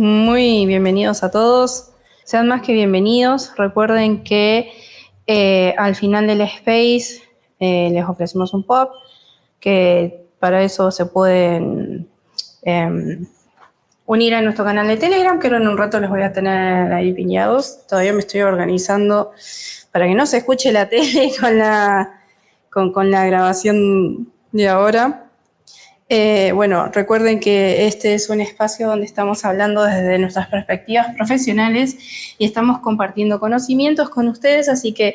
Muy bienvenidos a todos. Sean más que bienvenidos. Recuerden que al final del space les ofrecemos un pop, que para eso se pueden unir a nuestro canal de Telegram, que ahora en un rato les voy a tener ahí piñados. Todavía me estoy organizando para que no se escuche la tele con la grabación de ahora. Bueno, recuerden que este es un espacio donde estamos hablando desde nuestras perspectivas profesionales y estamos compartiendo conocimientos con ustedes, así que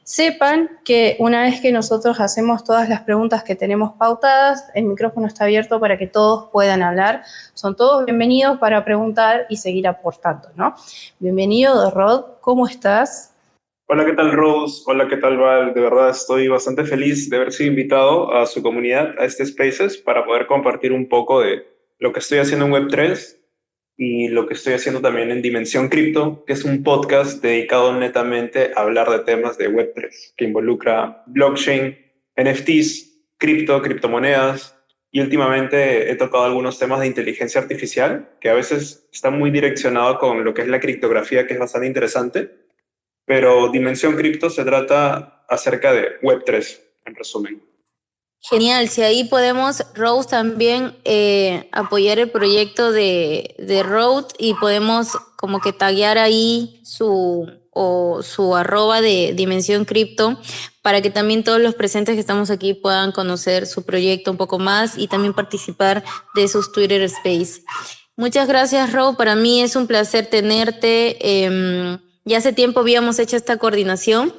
sepan que una vez que nosotros hacemos todas las preguntas que tenemos pautadas, el micrófono está abierto para que todos puedan hablar. Son todos bienvenidos para preguntar y seguir aportando, ¿no? Bienvenido, Rod, ¿cómo estás? Hola, ¿qué tal Rose? Hola, ¿qué tal Val? De verdad estoy bastante feliz de haber sido invitado a su comunidad, a este Spaces, para poder compartir un poco de lo que estoy haciendo en Web3 y lo que estoy haciendo también en Dimensión Cripto, que es un podcast dedicado netamente a hablar de temas de Web3, que involucra blockchain, NFTs, criptomonedas, y últimamente he tocado algunos temas de inteligencia artificial, que a veces están muy direccionados con lo que es la criptografía, que es bastante interesante. Pero Dimensión Cripto se trata acerca de Web3, en resumen. Genial, si ahí podemos, Rose, también apoyar el proyecto de Road y podemos como que taguear ahí su arroba de Dimensión Cripto para que también todos los presentes que estamos aquí puedan conocer su proyecto un poco más y también participar de sus Twitter Space. Muchas gracias, Rose. Para mí es un placer tenerte. Ya hace tiempo habíamos hecho esta coordinación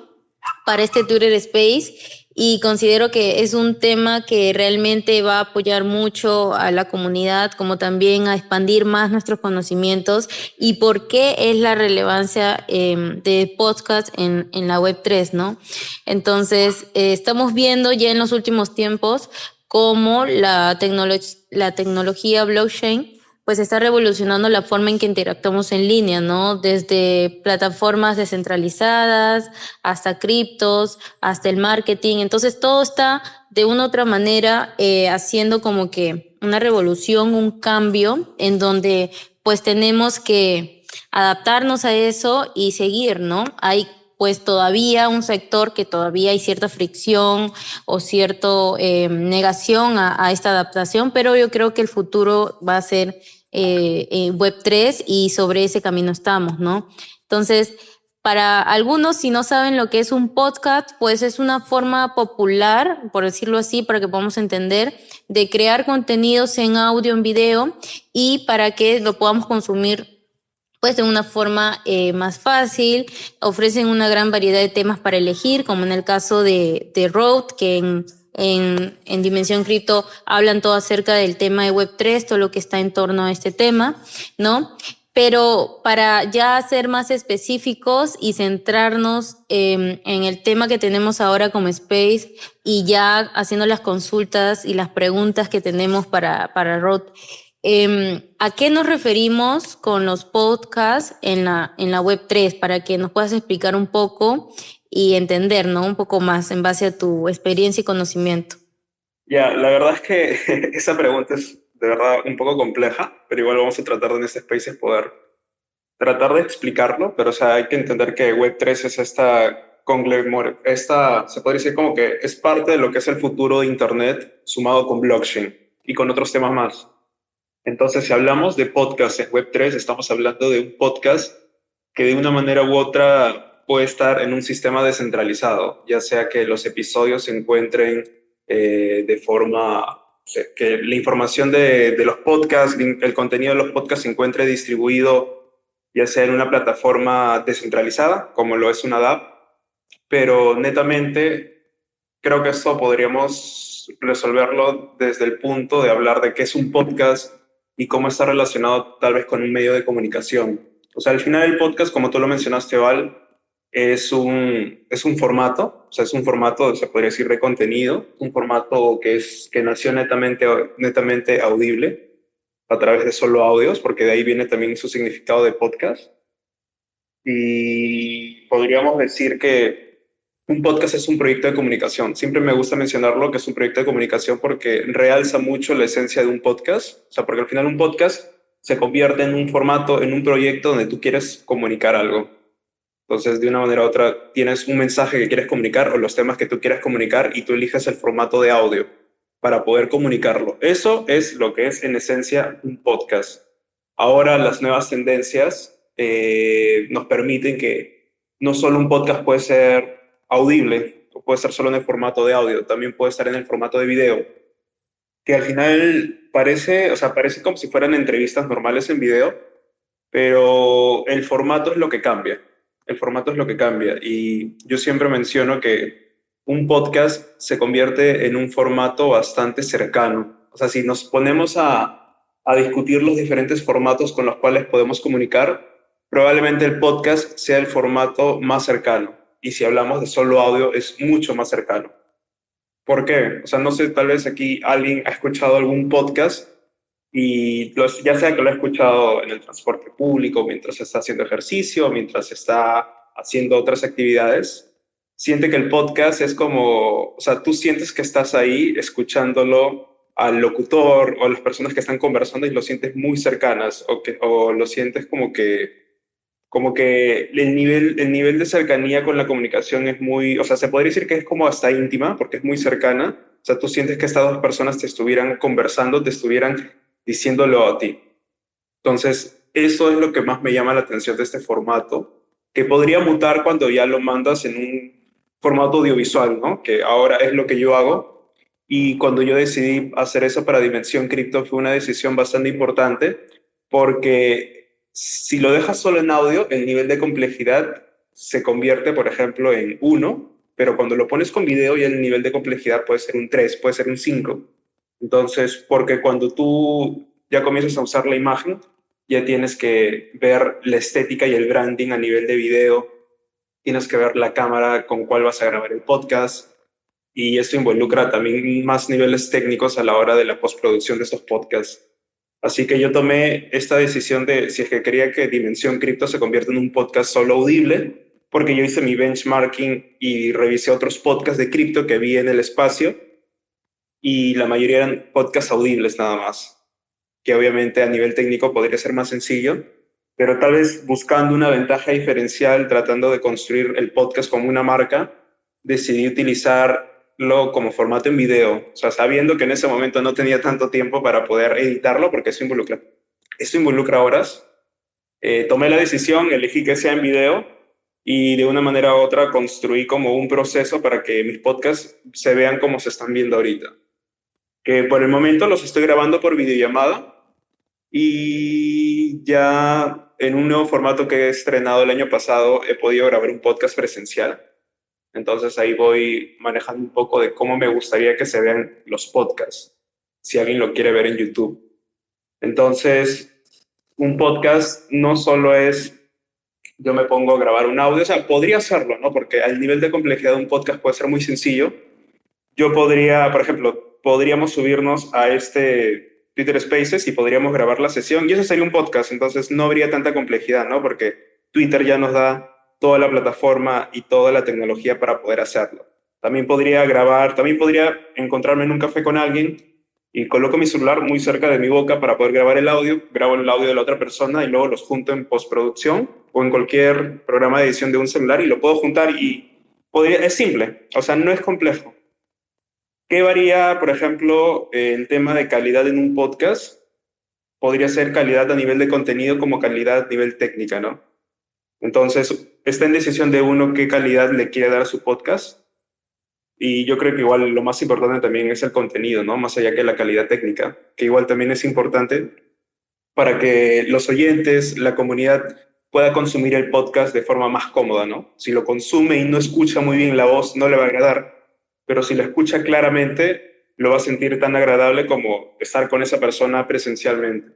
para este Twitter Space y considero que es un tema que realmente va a apoyar mucho a la comunidad, como también a expandir más nuestros conocimientos y por qué es la relevancia de podcast en la Web3, ¿no? Entonces, estamos viendo ya en los últimos tiempos cómo la tecnología blockchain pues está revolucionando la forma en que interactuamos en línea, ¿no? Desde plataformas descentralizadas hasta criptos, hasta el marketing. Entonces todo está de una u otra manera haciendo como que una revolución, un cambio en donde pues tenemos que adaptarnos a eso y seguir, ¿no? Hay pues todavía un sector que todavía hay cierta fricción o cierta negación a esta adaptación, pero yo creo que el futuro va a ser Web3 y sobre ese camino estamos, ¿no? Entonces, para algunos, si no saben lo que es un podcast, pues es una forma popular, por decirlo así, para que podamos entender, de crear contenidos en audio, en video y para que lo podamos consumir pues de una forma más fácil. Ofrecen una gran variedad de temas para elegir, como en el caso de Road, que en Dimensión Cripto hablan todo acerca del tema de Web3, todo lo que está en torno a este tema, ¿no? Pero para ya ser más específicos y centrarnos en el tema que tenemos ahora como Space y ya haciendo las consultas y las preguntas que tenemos para Road, ¿a qué nos referimos con los podcasts en la Web3? Para que nos puedas explicar un poco y entender, ¿no? Un poco más en base a tu experiencia y conocimiento. Ya, la verdad es que esa pregunta es de verdad un poco compleja, pero igual vamos a tratar de en este Spaces poder tratar de explicarlo, pero o sea, hay que entender que Web3 es se podría decir como que es parte de lo que es el futuro de Internet sumado con blockchain y con otros temas más. Entonces, si hablamos de podcast en Web3, estamos hablando de un podcast que de una manera u otra puede estar en un sistema descentralizado, ya sea que los episodios se encuentren de forma que la información de los podcasts, el contenido de los podcasts se encuentre distribuido ya sea en una plataforma descentralizada, como lo es una DApp, pero netamente creo que esto podríamos resolverlo desde el punto de hablar de qué es un podcast y cómo está relacionado tal vez con un medio de comunicación. O sea, al final el podcast, como tú lo mencionaste, Val, es un formato, o sea, es un formato, se podría decir, de contenido, un formato que nació netamente audible a través de solo audios, porque de ahí viene también su significado de podcast. Y podríamos decir que un podcast es un proyecto de comunicación. Siempre me gusta mencionarlo que es un proyecto de comunicación porque realza mucho la esencia de un podcast. O sea, porque al final un podcast se convierte en un formato, en un proyecto donde tú quieres comunicar algo. Entonces, de una manera u otra, tienes un mensaje que quieres comunicar o los temas que tú quieres comunicar y tú eliges el formato de audio para poder comunicarlo. Eso es lo que es, en esencia, un podcast. Ahora, las nuevas tendencias nos permiten que no solo un podcast puede ser audible, o puede ser solo en el formato de audio, también puede estar en el formato de video, que al final parece, o sea, parece como si fueran entrevistas normales en video, pero el formato es lo que cambia. El formato es lo que cambia. Y yo siempre menciono que un podcast se convierte en un formato bastante cercano. O sea, si nos ponemos a discutir los diferentes formatos con los cuales podemos comunicar, probablemente el podcast sea el formato más cercano. Y si hablamos de solo audio, es mucho más cercano. ¿Por qué? O sea, no sé, tal vez aquí alguien ha escuchado algún podcast y ya sea que lo ha escuchado en el transporte público, mientras está haciendo ejercicio, mientras está haciendo otras actividades, siente que el podcast es como, o sea, tú sientes que estás ahí escuchándolo al locutor o a las personas que están conversando y lo sientes muy cercanas o lo sientes como que el nivel de cercanía con la comunicación es muy, o sea, se podría decir que es como hasta íntima, porque es muy cercana. O sea, tú sientes que estas dos personas te estuvieran conversando, te estuvieran diciéndolo a ti. Entonces, eso es lo que más me llama la atención de este formato, que podría mutar cuando ya lo mandas en un formato audiovisual, ¿no? Que ahora es lo que yo hago. Y cuando yo decidí hacer eso para Dimensión Cripto fue una decisión bastante importante, porque si lo dejas solo en audio, el nivel de complejidad se convierte, por ejemplo, en 1, pero cuando lo pones con video ya el nivel de complejidad puede ser un 3, puede ser un 5. Entonces, porque cuando tú ya comienzas a usar la imagen, ya tienes que ver la estética y el branding a nivel de video, tienes que ver la cámara con cuál vas a grabar el podcast, y esto involucra también más niveles técnicos a la hora de la postproducción de estos podcasts. Así que yo tomé esta decisión de si es que quería que Dimensión Cripto se convierta en un podcast solo audible, porque yo hice mi benchmarking y revisé otros podcasts de cripto que vi en el espacio, y la mayoría eran podcasts audibles nada más, que obviamente a nivel técnico podría ser más sencillo, pero tal vez buscando una ventaja diferencial, tratando de construir el podcast como una marca, decidí utilizarlo como formato en video, o sea, sabiendo que en ese momento no tenía tanto tiempo para poder editarlo, porque esto involucra horas. Tomé la decisión, elegí que sea en video, y de una manera u otra construí como un proceso para que mis podcasts se vean como se están viendo ahorita, que por el momento los estoy grabando por videollamada y ya en un nuevo formato que he estrenado el año pasado he podido grabar un podcast presencial. Entonces ahí voy manejando un poco de cómo me gustaría que se vean los podcasts, si alguien lo quiere ver en YouTube. Entonces, un podcast no solo es yo me pongo a grabar un audio, o sea, podría hacerlo, ¿no? Porque al nivel de complejidad de un podcast puede ser muy sencillo. Yo podría, por ejemplo, podríamos subirnos a este Twitter Spaces y podríamos grabar la sesión y eso sería un podcast, entonces no habría tanta complejidad, ¿no? Porque Twitter ya nos da toda la plataforma y toda la tecnología para poder hacerlo. También podría grabar, también podría encontrarme en un café con alguien y coloco mi celular muy cerca de mi boca para poder grabar el audio, grabo el audio de la otra persona y luego los junto en postproducción o en cualquier programa de edición de un celular y lo puedo juntar y es simple, o sea, no es complejo. ¿Qué varía, por ejemplo, el tema de calidad en un podcast? Podría ser calidad a nivel de contenido como calidad a nivel técnica, ¿no? Entonces, está en decisión de uno qué calidad le quiere dar a su podcast. Y yo creo que igual lo más importante también es el contenido, ¿no? Más allá que la calidad técnica, que igual también es importante para que los oyentes, la comunidad, pueda consumir el podcast de forma más cómoda, ¿no? Si lo consume y no escucha muy bien la voz, no le va a agradar, pero si lo escucha claramente, lo va a sentir tan agradable como estar con esa persona presencialmente.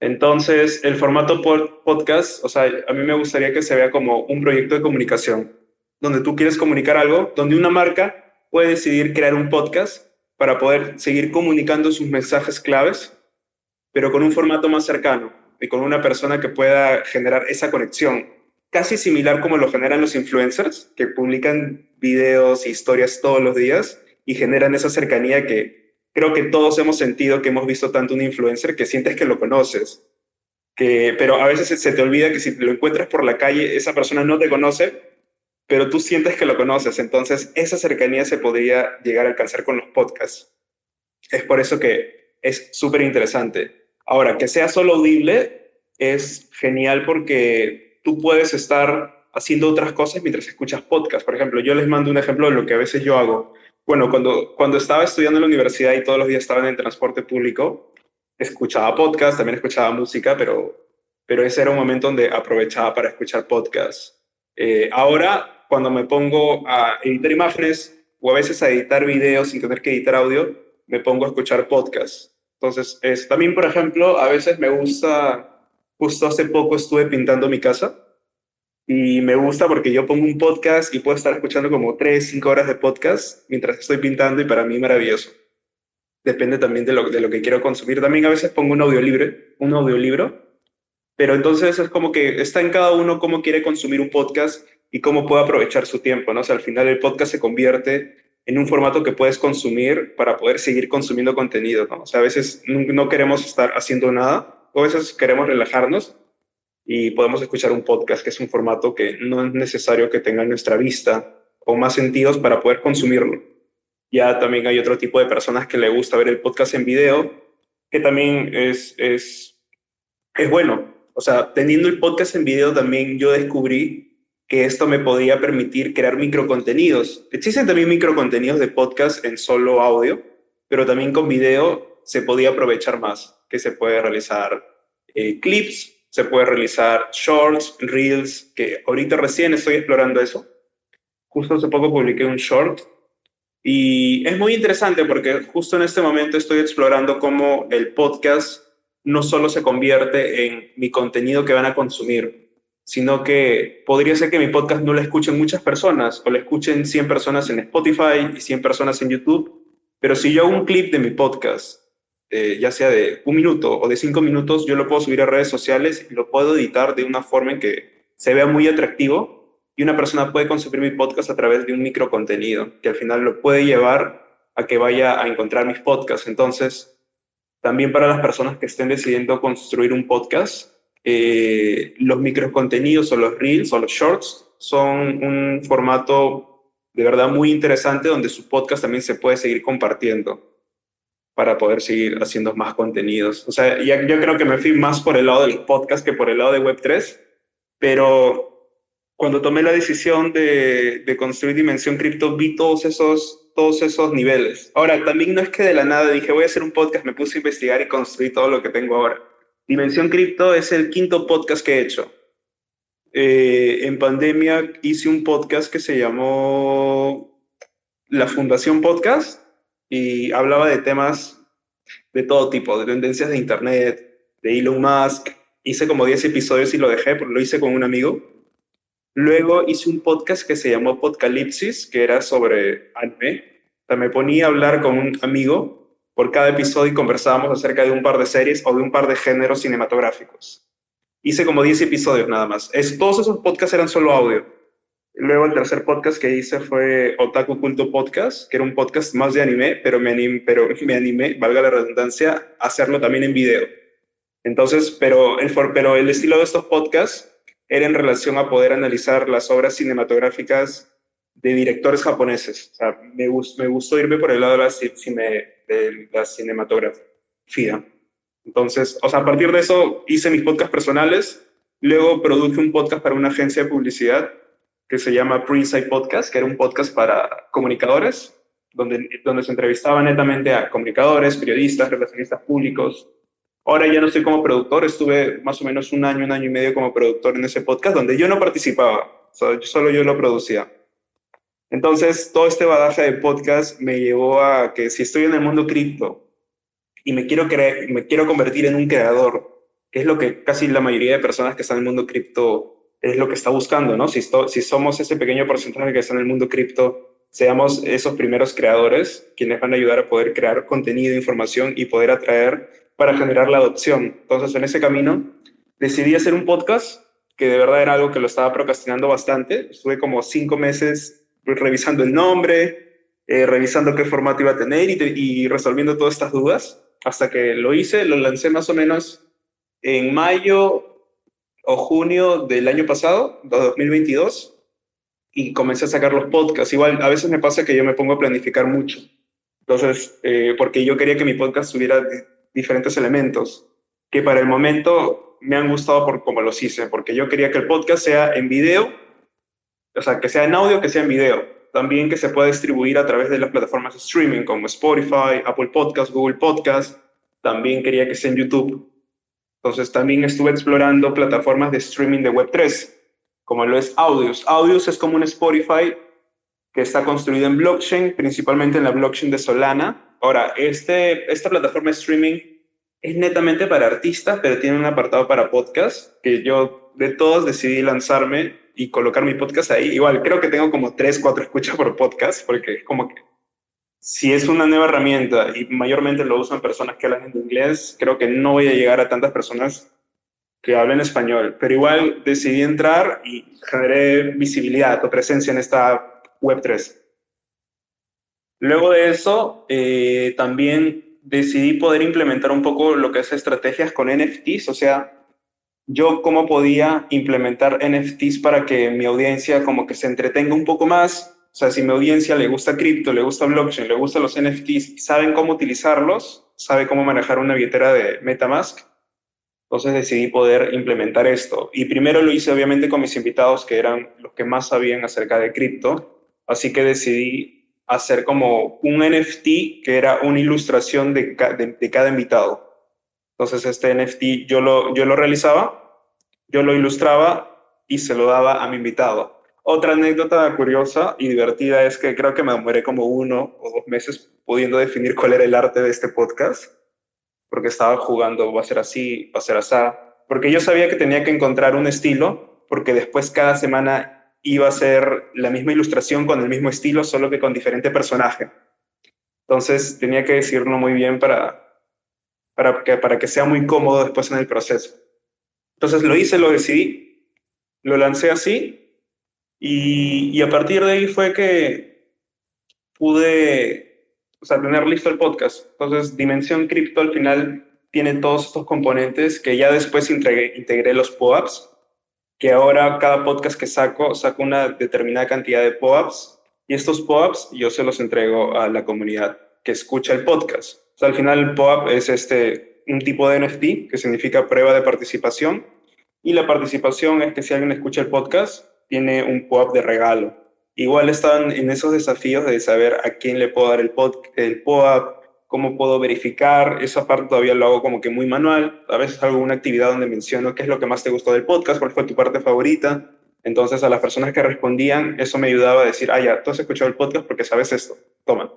Entonces, el formato podcast, o sea, a mí me gustaría que se vea como un proyecto de comunicación, donde tú quieres comunicar algo, donde una marca puede decidir crear un podcast para poder seguir comunicando sus mensajes claves, pero con un formato más cercano y con una persona que pueda generar esa conexión, casi similar como lo generan los influencers, que publican videos e historias todos los días y generan esa cercanía que creo que todos hemos sentido que hemos visto tanto un influencer que sientes que lo conoces. Pero a veces se te olvida que si lo encuentras por la calle, esa persona no te conoce, pero tú sientes que lo conoces. Entonces, esa cercanía se podría llegar a alcanzar con los podcasts. Es por eso que es súper interesante. Ahora, que sea solo audible es genial porque tú puedes estar haciendo otras cosas mientras escuchas podcast. Por ejemplo, yo les mando un ejemplo de lo que a veces yo hago. Bueno, cuando estaba estudiando en la universidad y todos los días estaba en el transporte público, escuchaba podcast, también escuchaba música, pero ese era un momento donde aprovechaba para escuchar podcast. Ahora, cuando me pongo a editar imágenes o a veces a editar videos sin tener que editar audio, me pongo a escuchar podcast. Entonces, también, por ejemplo, a veces me gusta, justo hace poco estuve pintando mi casa y me gusta porque yo pongo un podcast y puedo estar escuchando como 3, 5 horas de podcast mientras estoy pintando y para mí maravilloso. Depende también de lo que quiero consumir. También a veces pongo un audiolibro, pero entonces es como que está en cada uno cómo quiere consumir un podcast y cómo puede aprovechar su tiempo, ¿no? O sea, al final el podcast se convierte en un formato que puedes consumir para poder seguir consumiendo contenido, ¿no? O sea, a veces no queremos estar haciendo nada, o a veces queremos relajarnos y podemos escuchar un podcast, que es un formato que no es necesario que tenga nuestra vista o más sentidos para poder consumirlo. Ya también hay otro tipo de personas que le gusta ver el podcast en video, que también es bueno. O sea, teniendo el podcast en video también yo descubrí que esto me podía permitir crear microcontenidos. Existen también microcontenidos de podcast en solo audio, pero también con video se podía aprovechar más, que se puede realizar clips, se puede realizar shorts, reels, que ahorita recién estoy explorando eso. Justo hace poco publiqué un short y es muy interesante porque justo en este momento estoy explorando cómo el podcast no solo se convierte en mi contenido que van a consumir, sino que podría ser que mi podcast no lo escuchen muchas personas o lo escuchen 100 personas en Spotify y 100 personas en YouTube, pero si yo hago un clip de mi podcast, ya sea de 1 minuto o de 5 minutos, yo lo puedo subir a redes sociales y lo puedo editar de una forma en que se vea muy atractivo y una persona puede consumir mi podcast a través de un microcontenido que al final lo puede llevar a que vaya a encontrar mis podcasts. Entonces, también para las personas que estén decidiendo construir un podcast, los microcontenidos o los reels o los shorts son un formato de verdad muy interesante donde su podcast también se puede seguir compartiendo para poder seguir haciendo más contenidos. O sea, yo creo que me fui más por el lado de los podcasts que por el lado de Web3, pero cuando tomé la decisión de construir Dimensión Cripto, vi todos esos niveles. Ahora, también no es que de la nada dije, voy a hacer un podcast, me puse a investigar y construí todo lo que tengo ahora. Dimensión Cripto es el 5º podcast que he hecho. En pandemia hice un podcast que se llamó La Fundación Podcast y hablaba de temas de todo tipo, de tendencias de internet, de Elon Musk. Hice como 10 episodios y lo dejé, porque lo hice con un amigo. Luego hice un podcast que se llamó Podcalipsis, que era sobre anime. O sea, me ponía a hablar con un amigo por cada episodio y conversábamos acerca de un par de series o de un par de géneros cinematográficos. Hice como 10 episodios nada más. Todos esos podcasts eran solo audio. Luego el tercer podcast que hice fue Otaku Culto Podcast, que era un podcast más de anime, pero me animé, valga la redundancia, a hacerlo también en video. Entonces, pero el estilo de estos podcasts era en relación a poder analizar las obras cinematográficas de directores japoneses. O sea, me gustó irme por el lado de la cinematografía. Entonces, o sea, a partir de eso hice mis podcasts personales, luego produje un podcast para una agencia de publicidad que se llama Pre-Inside Podcast, que era un podcast para comunicadores, donde se entrevistaba netamente a comunicadores, periodistas, relacionistas públicos. Ahora ya no estoy como productor, estuve más o menos un año y medio como productor en ese podcast, donde yo no participaba, o sea, solo yo lo producía. Entonces, todo este bagaje de podcast me llevó a que si estoy en el mundo cripto y me quiero convertir en un creador, que es lo que casi la mayoría de personas que están en el mundo cripto es lo que está buscando, ¿no? Si somos ese pequeño porcentaje que está en el mundo cripto, seamos esos primeros creadores quienes van a ayudar a poder crear contenido, información y poder atraer para generar la adopción. Entonces, en ese camino, decidí hacer un podcast que de verdad era algo que lo estaba procrastinando bastante. Estuve como 5 meses revisando el nombre, revisando qué formato iba a tener y resolviendo todas estas dudas, hasta que lo hice, lo lancé más o menos en mayo o junio del año pasado, de 2022, y comencé a sacar los podcasts. Igual, a veces me pasa que yo me pongo a planificar mucho. Entonces, porque yo quería que mi podcast tuviera diferentes elementos que para el momento me han gustado por cómo los hice, porque yo quería que el podcast sea en video, o sea, que sea en audio, que sea en video. También que se pueda distribuir a través de las plataformas de streaming como Spotify, Apple Podcasts, Google Podcasts. También quería que sea en YouTube. Entonces también estuve explorando plataformas de streaming de Web3, como lo es Audius. Audius es como un Spotify que está construido en blockchain, principalmente en la blockchain de Solana. Ahora, esta plataforma de streaming es netamente para artistas, pero tiene un apartado para podcast, que yo de todos decidí lanzarme y colocar mi podcast ahí. Igual, creo que tengo como 3, 4 escuchas por podcast, porque es como que si es una nueva herramienta y mayormente lo usan personas que hablan en inglés, creo que no voy a llegar a tantas personas que hablen español. Pero igual decidí entrar y generé visibilidad o presencia en esta Web3. Luego de eso, también decidí poder implementar un poco lo que es estrategias con NFTs, o sea, yo cómo podía implementar NFTs para que mi audiencia como que se entretenga un poco más. O sea, si mi audiencia le gusta cripto, le gusta blockchain, le gustan los NFTs, saben cómo utilizarlos, sabe cómo manejar una billetera de MetaMask, entonces decidí poder implementar esto. Y primero lo hice obviamente con mis invitados, que eran los que más sabían acerca de cripto. Así que decidí hacer como un NFT que era una ilustración de cada invitado. Entonces este NFT yo lo realizaba, yo lo ilustraba y se lo daba a mi invitado. Otra anécdota curiosa y divertida es que creo que me demoré como 1 o 2 meses pudiendo definir cuál era el arte de este podcast, porque estaba jugando, va a ser así, va a ser así, porque yo sabía que tenía que encontrar un estilo, porque después cada semana iba a ser la misma ilustración con el mismo estilo, solo que con diferente personaje. Entonces tenía que decirlo muy bien para que sea muy cómodo después en el proceso. Entonces lo hice, lo decidí, lo lancé así y a partir de ahí fue que pude, o sea, tener listo el podcast. Entonces Dimensión Cripto al final tiene todos estos componentes que ya después integré los POAPs, que ahora cada podcast que saco una determinada cantidad de POAPs y estos POAPs yo se los entrego a la comunidad que escucha el podcast. O sea, al final el POAP es un tipo de NFT que significa prueba de participación y la participación es que si alguien escucha el podcast tiene un POAP de regalo. Igual están en esos desafíos de saber a quién le puedo dar el POAP, cómo puedo verificar. Esa parte todavía lo hago como que muy manual. A veces hago una actividad donde menciono qué es lo que más te gustó del podcast, cuál fue tu parte favorita. Entonces a las personas que respondían, eso me ayudaba a decir, ya, tú has escuchado el podcast porque sabes esto, toma.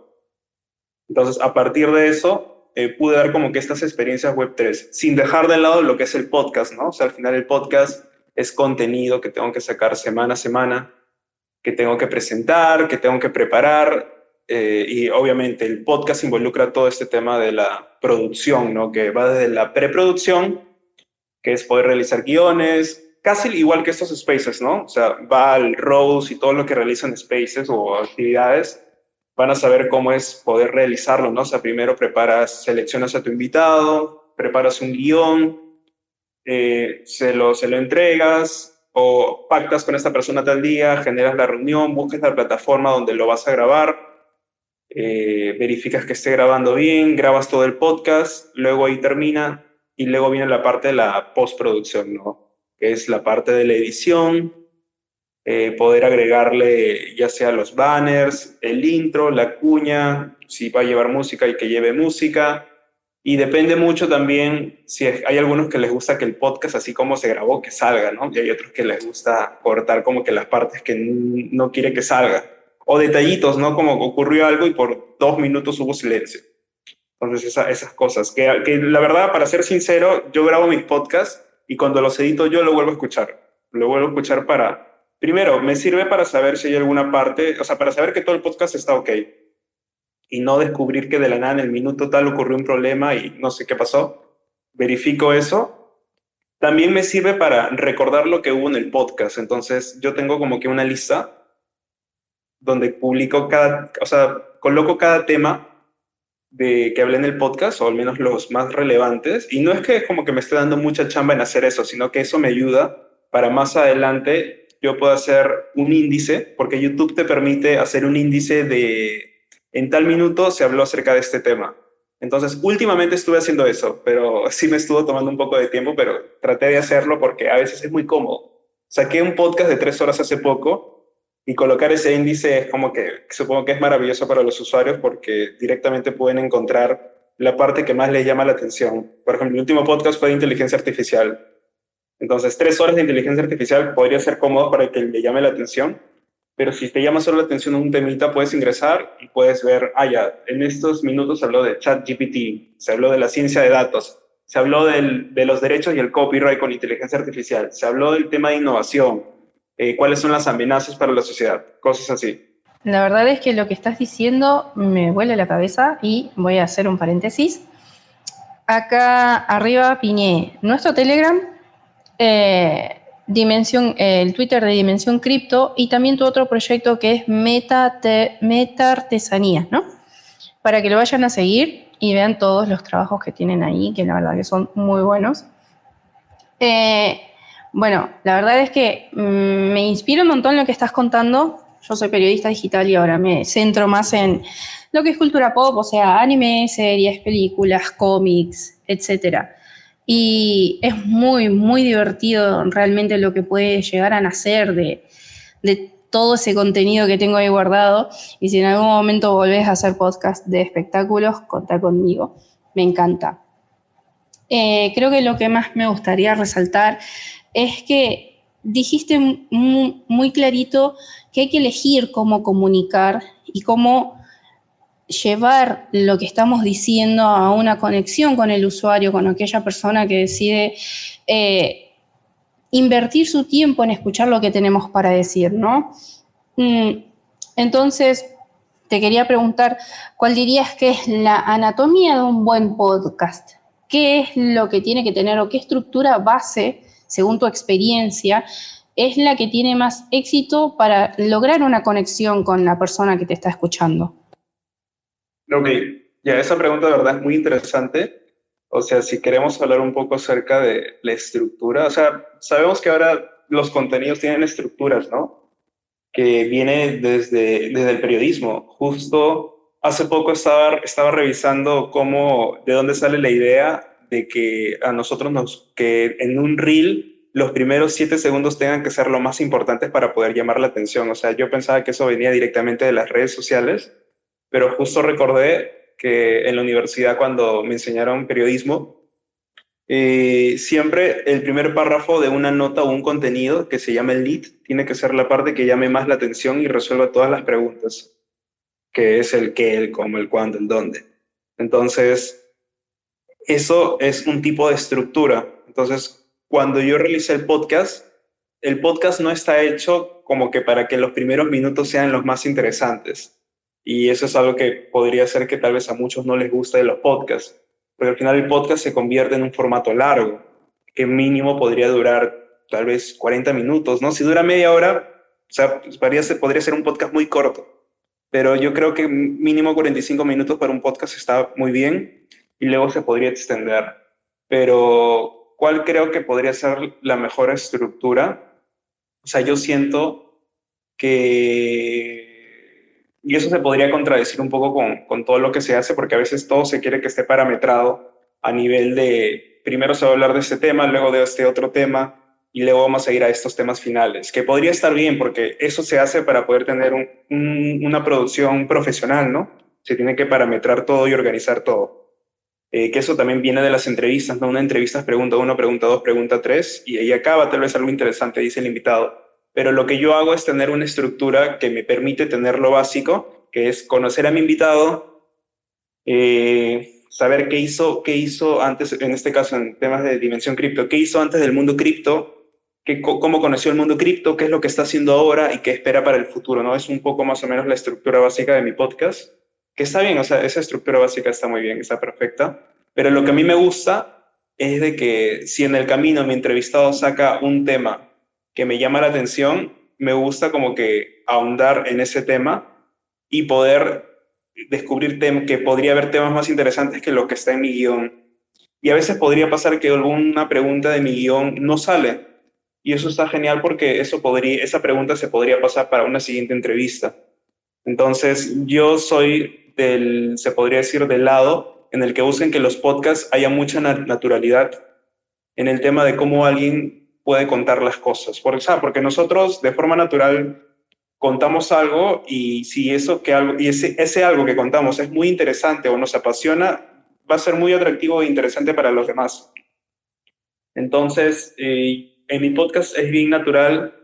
Entonces a partir de eso pude dar como que estas experiencias Web3, sin dejar de lado lo que es el podcast, ¿no? O sea, al final el podcast es contenido que tengo que sacar semana a semana, que tengo que presentar, que tengo que preparar, y obviamente el podcast involucra todo este tema de la producción, ¿no? Que va desde la preproducción, que es poder realizar guiones, casi igual que estos spaces, ¿no? O sea, va al Rose y todo lo que realizan spaces o actividades, van a saber cómo es poder realizarlo, ¿no? O sea, primero seleccionas a tu invitado, preparas un guión, se lo entregas o pactas con esta persona tal día, generas la reunión, buscas la plataforma donde lo vas a grabar, verificas que esté grabando bien, grabas todo el podcast, luego ahí termina y luego viene la parte de la postproducción, ¿no? Que es la parte de la edición, poder agregarle ya sea los banners, el intro, la cuña, si va a llevar música y que lleve música. Y depende mucho también si hay algunos que les gusta que el podcast, así como se grabó, que salga, ¿no? Y hay otros que les gusta cortar como que las partes que no quiere que salga. O detallitos, ¿no? Como ocurrió algo y por 2 minutos hubo silencio. Entonces esas cosas. Que la verdad, para ser sincero, yo grabo mis podcasts y cuando los edito yo lo vuelvo a escuchar. Lo vuelvo a escuchar primero, me sirve para saber si hay alguna parte, o sea, para saber que todo el podcast está ok. Y no descubrir que de la nada en el minuto tal ocurrió un problema y no sé qué pasó. Verifico eso. También me sirve para recordar lo que hubo en el podcast. Entonces yo tengo como que una lista donde publico o sea, coloco cada tema de que hablé en el podcast, o al menos los más relevantes, y no es que como que me esté dando mucha chamba en hacer eso, sino que eso me ayuda para más adelante yo puedo hacer un índice, porque YouTube te permite hacer un índice de en tal minuto se habló acerca de este tema. Entonces, últimamente estuve haciendo eso, pero sí me estuvo tomando un poco de tiempo, pero traté de hacerlo porque a veces es muy cómodo. Saqué un podcast de 3 horas hace poco y colocar ese índice es como que supongo que es maravilloso para los usuarios porque directamente pueden encontrar la parte que más les llama la atención. Por ejemplo, el último podcast fue de inteligencia artificial. Entonces, 3 horas de inteligencia artificial podría ser cómodo para que le llame la atención, pero si te llama solo la atención un temita, puedes ingresar y puedes ver, ya, en estos minutos se habló de ChatGPT, se habló de la ciencia de datos, se habló de los derechos y el copyright con inteligencia artificial, se habló del tema de innovación, cuáles son las amenazas para la sociedad, cosas así. La verdad es que lo que estás diciendo me vuela la cabeza y voy a hacer un paréntesis. Acá arriba piñé nuestro Telegram, el Twitter de Dimensión Cripto y también tu otro proyecto que es Meta Artesanías, ¿no? Para que lo vayan a seguir y vean todos los trabajos que tienen ahí, que la verdad que son muy buenos. Bueno, la verdad es que me inspira un montón lo que estás contando. Yo soy periodista digital y ahora me centro más en lo que es cultura pop, o sea, anime, series, películas, cómics, etcétera. Y es muy, muy divertido realmente lo que puede llegar a nacer de todo ese contenido que tengo ahí guardado. Y si en algún momento volvés a hacer podcast de espectáculos, contá conmigo. Me encanta. Creo que lo que más me gustaría resaltar es que dijiste muy clarito que hay que elegir cómo comunicar y cómo llevar lo que estamos diciendo a una conexión con el usuario, con aquella persona que decide invertir su tiempo en escuchar lo que tenemos para decir, ¿no? Entonces, te quería preguntar, ¿cuál dirías que es la anatomía de un buen podcast? ¿Qué es lo que tiene que tener o qué estructura base, según tu experiencia, es la que tiene más éxito para lograr una conexión con la persona que te está escuchando? Ok, ya esa pregunta de verdad es muy interesante. O sea, si queremos hablar un poco acerca de la estructura, o sea, sabemos que ahora los contenidos tienen estructuras, ¿no? Que viene desde el periodismo. Justo hace poco estaba revisando de dónde sale la idea de que a nosotros que en un reel los primeros 7 segundos tengan que ser lo más importantes para poder llamar la atención. O sea, yo pensaba que eso venía directamente de las redes sociales, pero justo recordé que en la universidad cuando me enseñaron periodismo, siempre el primer párrafo de una nota o un contenido que se llama el lead tiene que ser la parte que llame más la atención y resuelva todas las preguntas, que es el qué, el cómo, el cuándo, el dónde. Entonces, eso es un tipo de estructura. Entonces, cuando yo realicé el podcast no está hecho como que para que los primeros minutos sean los más interesantes. Y eso es algo que podría ser que tal vez a muchos no les guste de los podcasts, porque al final el podcast se convierte en un formato largo, que mínimo podría durar tal vez 40 minutos, ¿no? Si dura media hora, o sea, podría ser un podcast muy corto, pero yo creo que mínimo 45 minutos para un podcast está muy bien y luego se podría extender. Pero, ¿cuál creo que podría ser la mejor estructura? O sea, yo siento que... Y eso se podría contradecir un poco con todo lo que se hace, porque a veces todo se quiere que esté parametrado a nivel de, primero se va a hablar de este tema, luego de este otro tema, y luego vamos a ir a estos temas finales, que podría estar bien, porque eso se hace para poder tener una producción profesional, ¿no? Se tiene que parametrar todo y organizar todo. Que eso también viene de las entrevistas, ¿no? Una entrevista es pregunta 1, pregunta 2, pregunta 3, y ahí acaba tal vez algo interesante, dice el invitado. Pero lo que yo hago es tener una estructura que me permite tener lo básico, que es conocer a mi invitado, saber qué hizo antes, en este caso en temas de Dimensión Cripto, qué hizo antes del mundo cripto, cómo conoció el mundo cripto, qué es lo que está haciendo ahora y qué espera para el futuro, ¿no? Es un poco más o menos la estructura básica de mi podcast, que está bien, o sea, esa estructura básica está muy bien, está perfecta, pero lo que a mí me gusta es de que si en el camino mi entrevistado saca un tema que me llama la atención, me gusta como que ahondar en ese tema y poder descubrir que podría haber temas más interesantes que lo que está en mi guión. Y a veces podría pasar que alguna pregunta de mi guión no sale. Y eso está genial porque esa pregunta se podría pasar para una siguiente entrevista. Entonces, yo soy se podría decir, del lado en el que busquen que los podcasts haya mucha naturalidad en el tema de cómo alguien puede contar las cosas. Porque nosotros de forma natural contamos algo y si ese algo que contamos es muy interesante o nos apasiona, va a ser muy atractivo e interesante para los demás. Entonces, en mi podcast es bien natural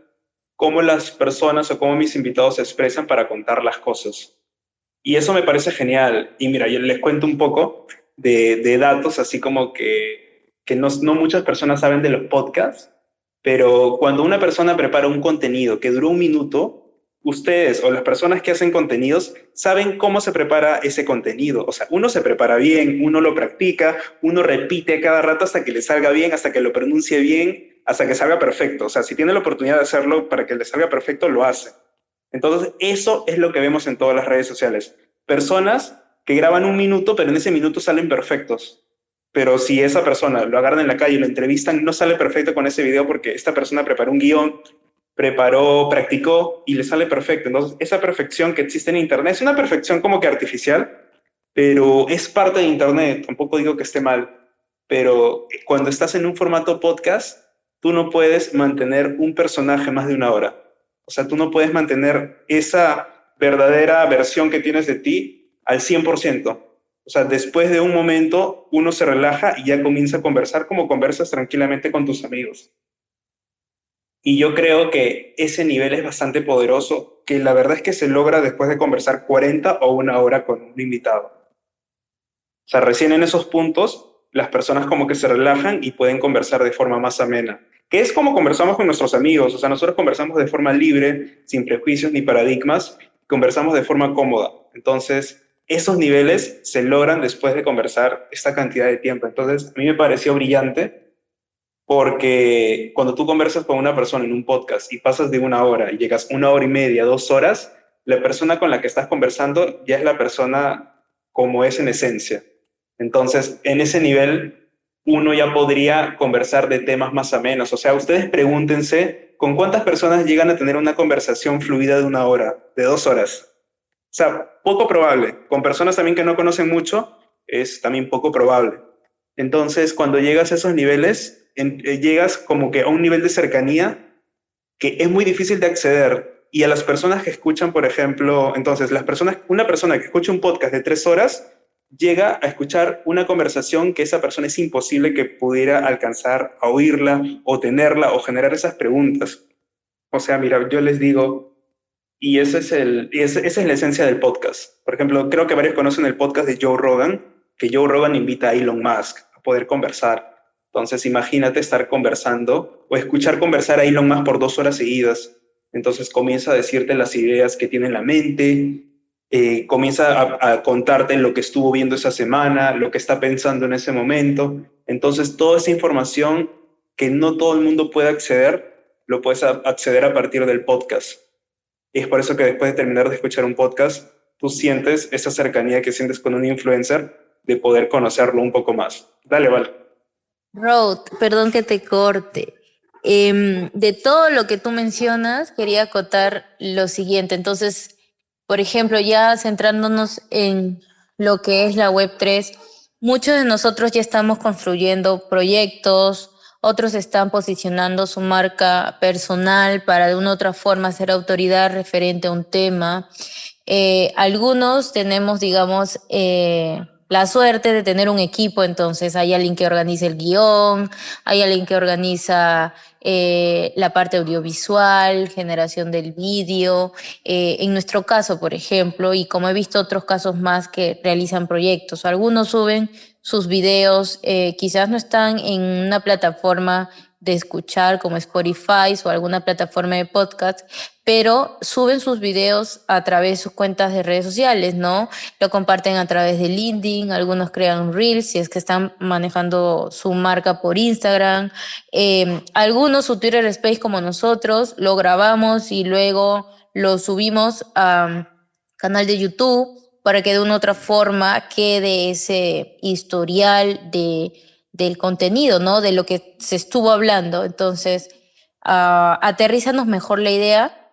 cómo las personas o cómo mis invitados se expresan para contar las cosas. Y eso me parece genial. Y mira, yo les cuento un poco de datos, así como que no muchas personas saben de los podcasts, pero cuando una persona prepara un contenido que duró 1 minuto, ustedes o las personas que hacen contenidos saben cómo se prepara ese contenido. O sea, uno se prepara bien, uno lo practica, uno repite cada rato hasta que le salga bien, hasta que lo pronuncie bien, hasta que salga perfecto. O sea, si tiene la oportunidad de hacerlo para que le salga perfecto, lo hace. Entonces, eso es lo que vemos en todas las redes sociales. Personas que graban 1 minuto, pero en ese minuto salen perfectos. Pero si esa persona lo agarran en la calle y lo entrevistan, no sale perfecto con ese video porque esta persona preparó un guión, practicó y le sale perfecto. Entonces, esa perfección que existe en Internet es una perfección como que artificial, pero es parte de Internet. Tampoco digo que esté mal, pero cuando estás en un formato podcast, tú no puedes mantener un personaje más de 1 hora. O sea, tú no puedes mantener esa verdadera versión que tienes de ti al 100%. O sea, después de un momento, uno se relaja y ya comienza a conversar como conversas tranquilamente con tus amigos. Y yo creo que ese nivel es bastante poderoso, que la verdad es que se logra después de conversar 40 o 1 hora con un invitado. O sea, recién en esos puntos, las personas como que se relajan y pueden conversar de forma más amena. Que es como conversamos con nuestros amigos. O sea, nosotros conversamos de forma libre, sin prejuicios ni paradigmas, conversamos de forma cómoda. Entonces, esos niveles se logran después de conversar esta cantidad de tiempo. Entonces, a mí me pareció brillante porque cuando tú conversas con una persona en un podcast y pasas de 1 hora y llegas 1 hora y media, 2 horas, la persona con la que estás conversando ya es la persona como es en esencia. Entonces, en ese nivel, uno ya podría conversar de temas más amenos. O sea, ustedes pregúntense con cuántas personas llegan a tener una conversación fluida de 1 hora, de 2 horas. O sea, poco probable. Con personas también que no conocen mucho, es también poco probable. Entonces, cuando llegas a esos niveles, llegas como que a un nivel de cercanía que es muy difícil de acceder. Y a las personas que escuchan, por ejemplo, entonces, una persona que escucha un podcast de 3 horas llega a escuchar una conversación que esa persona es imposible que pudiera alcanzar a oírla o tenerla o generar esas preguntas. O sea, mira, yo les digo, y esa es la esencia del podcast. Por ejemplo, creo que varios conocen el podcast de Joe Rogan, que Joe Rogan invita a Elon Musk a poder conversar. Entonces, imagínate estar conversando o escuchar conversar a Elon Musk por 2 horas seguidas. Entonces, comienza a decirte las ideas que tiene en la mente, comienza a contarte lo que estuvo viendo esa semana, lo que está pensando en ese momento. Entonces, toda esa información que no todo el mundo puede acceder, lo puedes acceder a partir del podcast. Y es por eso que después de terminar de escuchar un podcast, tú sientes esa cercanía que sientes con un influencer de poder conocerlo un poco más. Dale, Val. Road, perdón que te corte. De todo lo que tú mencionas, quería acotar lo siguiente. Entonces, por ejemplo, ya centrándonos en lo que es la Web3, muchos de nosotros ya estamos construyendo proyectos, otros están posicionando su marca personal para de una u otra forma ser autoridad referente a un tema. Algunos tenemos, digamos, la suerte de tener un equipo, entonces hay alguien que organiza el guión, hay alguien que organiza la parte audiovisual, generación del vídeo. En nuestro caso, por ejemplo, y como he visto otros casos más que realizan proyectos, algunos suben sus videos, quizás no están en una plataforma de escuchar como Spotify o alguna plataforma de podcast, pero suben sus videos a través de sus cuentas de redes sociales, ¿no? Lo comparten a través de LinkedIn, algunos crean Reels si es que están manejando su marca por Instagram, algunos su Twitter Space como nosotros, lo grabamos y luego lo subimos a canal de YouTube para que de una u otra forma quede ese historial del contenido, ¿no? De lo que se estuvo hablando. Entonces, aterrízanos mejor la idea.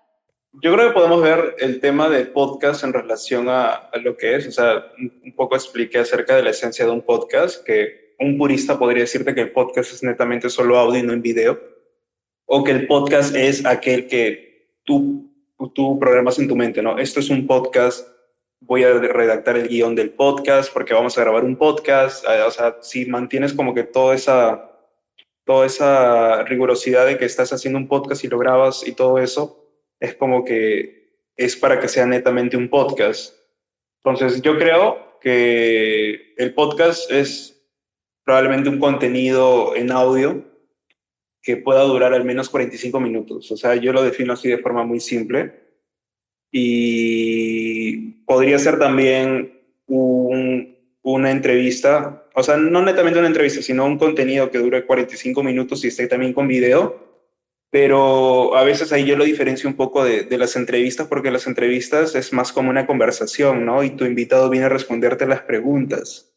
Yo creo que podemos ver el tema de podcast en relación a lo que es. O sea, un poco expliqué acerca de la esencia de un podcast, que un purista podría decirte que el podcast es netamente solo audio y no en video, o que el podcast es aquel que tú programas en tu mente, ¿no? Esto es un podcast, voy a redactar el guión del podcast porque vamos a grabar un podcast. O sea, si mantienes como que toda esa rigurosidad de que estás haciendo un podcast y lo grabas y todo eso, es como que es para que sea netamente un podcast. Entonces, yo creo que el podcast es probablemente un contenido en audio que pueda durar al menos 45 minutos. O sea, yo lo defino así de forma muy simple. Y podría ser también una entrevista, o sea, no netamente una entrevista, sino un contenido que dure 45 minutos y esté también con video. Pero a veces ahí yo lo diferencio un poco de las entrevistas, porque las entrevistas es más como una conversación, ¿no? Y tu invitado viene a responderte las preguntas.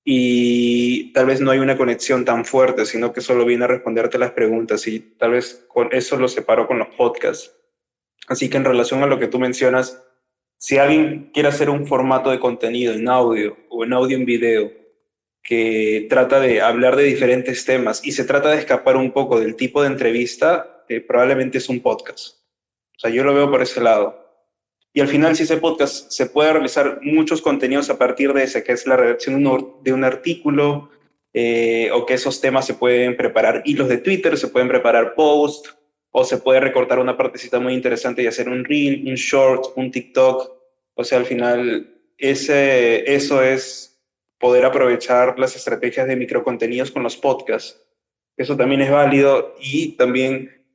Y tal vez no hay una conexión tan fuerte, sino que solo viene a responderte las preguntas. Y tal vez con eso lo separo con los podcasts. Así que en relación a lo que tú mencionas, si alguien quiere hacer un formato de contenido en audio o en audio en video que trata de hablar de diferentes temas y se trata de escapar un poco del tipo de entrevista, probablemente es un podcast. O sea, yo lo veo por ese lado. Y al final, si ese podcast se puede realizar muchos contenidos a partir de ese, que es la redacción de un artículo, o que esos temas se pueden preparar hilos de Twitter, se pueden preparar posts, o se puede recortar una partecita muy interesante y hacer un reel, un short, un TikTok. O sea, al final, eso es poder aprovechar las estrategias de microcontenidos con los podcasts. Eso también es válido, y también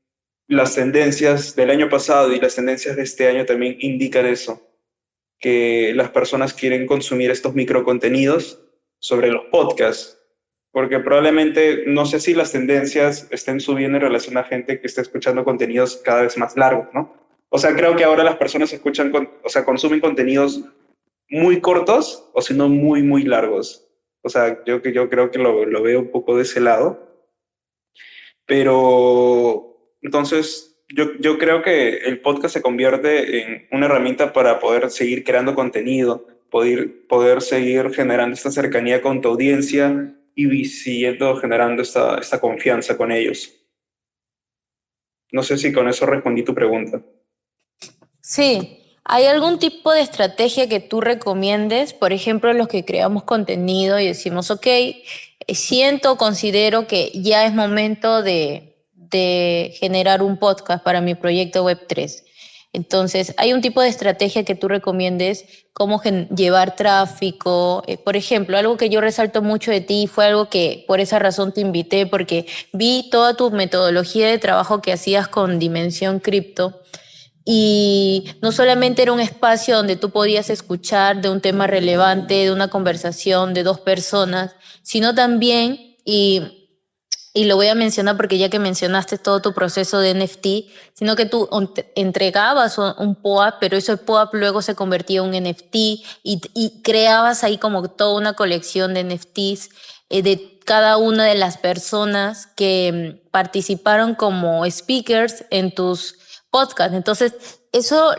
las tendencias del año pasado y las tendencias de este año también indican eso, que las personas quieren consumir estos microcontenidos sobre los podcasts, porque probablemente, no sé si las tendencias estén subiendo en relación a gente que está escuchando contenidos cada vez más largos, ¿no? O sea, creo que ahora las personas consumen contenidos muy cortos, o si no muy, muy largos. O sea, yo creo que lo veo un poco de ese lado. Pero entonces yo creo que el podcast se convierte en una herramienta para poder seguir creando contenido, poder seguir generando esta cercanía con tu audiencia y siguiendo generando esta confianza con ellos. No sé si con eso respondí tu pregunta. Sí. ¿Hay algún tipo de estrategia que tú recomiendes? Por ejemplo, los que creamos contenido y decimos, ok, considero que ya es momento de generar un podcast para mi proyecto Web3. Entonces, ¿hay un tipo de estrategia que tú recomiendes? ¿Cómo llevar tráfico? Por ejemplo, algo que yo resalto mucho de ti fue algo que por esa razón te invité, porque vi toda tu metodología de trabajo que hacías con Dimensión Cripto. Y no solamente era un espacio donde tú podías escuchar de un tema relevante, de una conversación de dos personas, sino también, y lo voy a mencionar porque ya que mencionaste todo tu proceso de NFT, sino que tú entregabas un POAP, pero ese POAP luego se convertía en un NFT, y creabas ahí como toda una colección de NFTs de cada una de las personas que participaron como speakers en tus podcast. Entonces, eso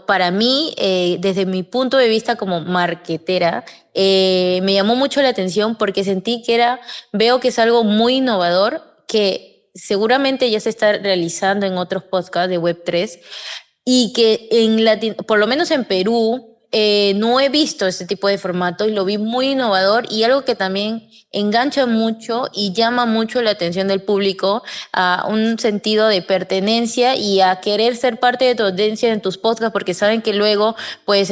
para mí, desde mi punto de vista como marketera, me llamó mucho la atención porque sentí veo que es algo muy innovador que seguramente ya se está realizando en otros podcasts de Web3 y que por lo menos en Perú, no he visto ese tipo de formato y lo vi muy innovador y algo que también engancha mucho y llama mucho la atención del público a un sentido de pertenencia y a querer ser parte de tu audiencia en tus podcasts porque saben que luego pues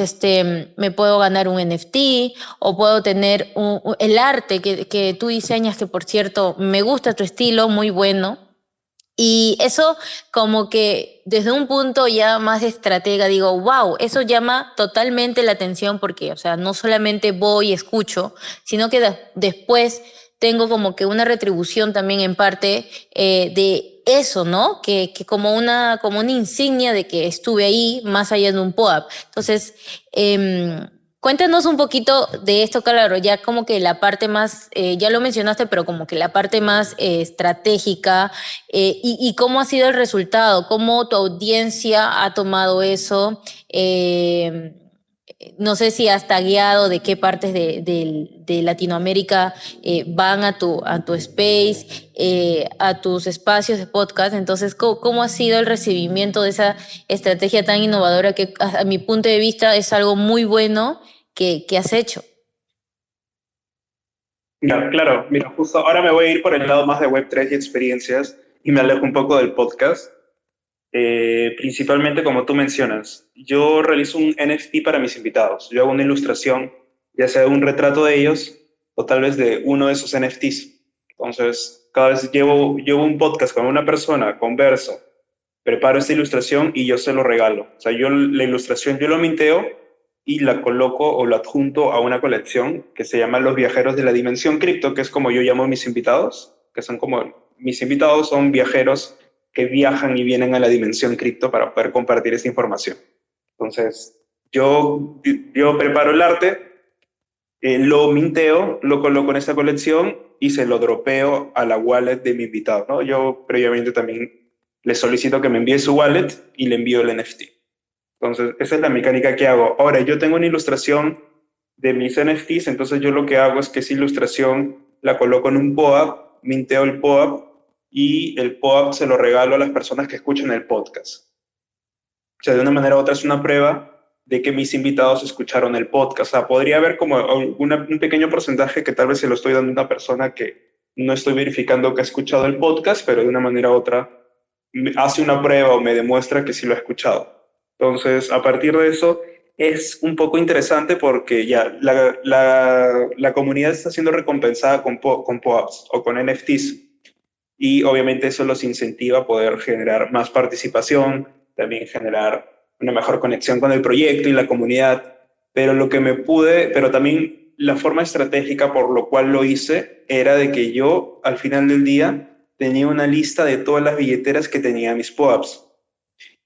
me puedo ganar un NFT o puedo tener el arte que tú diseñas, que por cierto me gusta tu estilo, muy bueno. Y eso como que desde un punto ya más estratega digo, wow, eso llama totalmente la atención porque, o sea, no solamente voy y escucho, sino que después tengo como que una retribución también en parte de eso, ¿no? Que como una insignia de que estuve ahí más allá de un POAP. Entonces, Cuéntanos un poquito de esto, claro, ya como que la parte más, ya lo mencionaste, pero como que la parte más estratégica, y cómo ha sido el resultado, cómo tu audiencia ha tomado eso. No sé si has tagueado de qué partes de Latinoamérica van a tu space, a tus espacios de podcast. Entonces, ¿cómo ha sido el recibimiento de esa estrategia tan innovadora que a mi punto de vista es algo muy bueno que has hecho? Ya, claro, mira, justo ahora me voy a ir por el lado más de Web3 y experiencias y me alejo un poco del podcast. Principalmente como tú mencionas, yo realizo un NFT para mis invitados. Yo hago una ilustración, ya sea de un retrato de ellos o tal vez de uno de esos NFTs. Entonces, cada vez llevo un podcast con una persona, converso, preparo esta ilustración y yo se lo regalo. O sea, yo la ilustración yo lo minteo y la coloco o la adjunto a una colección que se llama Los Viajeros de la Dimensión Cripto, que es como yo llamo a mis invitados, que son como mis invitados son viajeros que viajan y vienen a la dimensión cripto para poder compartir esta información. Entonces, yo preparo el arte, lo minteo, lo coloco en esta colección y se lo dropeo a la wallet de mi invitado, ¿no? Yo previamente también le solicito que me envíe su wallet y le envío el NFT. Entonces, esa es la mecánica que hago. Ahora, yo tengo una ilustración de mis NFTs, entonces yo lo que hago es que esa ilustración la coloco en un POAP, minteo el POAP y el POAP se lo regalo a las personas que escuchan el podcast. O sea, de una manera u otra es una prueba de que mis invitados escucharon el podcast. O sea, podría haber como un pequeño porcentaje que tal vez se lo estoy dando a una persona que no estoy verificando que ha escuchado el podcast, pero de una manera u otra hace una prueba o me demuestra que sí lo ha escuchado. Entonces, a partir de eso, es un poco interesante porque ya la comunidad está siendo recompensada con POAPs o con NFTs. Y obviamente eso los incentiva a poder generar más participación, también generar una mejor conexión con el proyecto y la comunidad. Pero también la forma estratégica por lo cual lo hice era de que yo al final del día tenía una lista de todas las billeteras que tenía mis POAPs.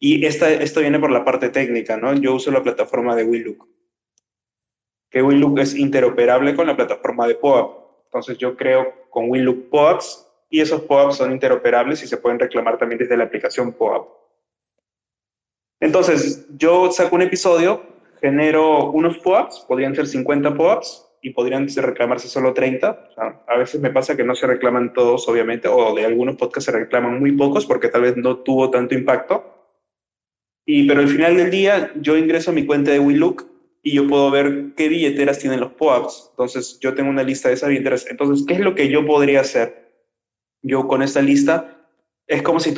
Y esto viene por la parte técnica, ¿no? Yo uso la plataforma de Willook, que Willook es interoperable con la plataforma de POAP. Entonces yo creo con Willook POAPs y esos POAPs son interoperables y se pueden reclamar también desde la aplicación POAP. Entonces yo saco un episodio, genero unos POAPs, podrían ser 50 POAPs y podrían reclamarse solo 30. O sea, a veces me pasa que no se reclaman todos, obviamente, o de algunos podcasts se reclaman muy pocos porque tal vez no tuvo tanto impacto. Pero al final del día yo ingreso a mi cuenta de WeLook y yo puedo ver qué billeteras tienen los POAPs. Entonces yo tengo una lista de esas billeteras. Entonces, ¿qué es lo que yo podría hacer? Yo con esta lista es como si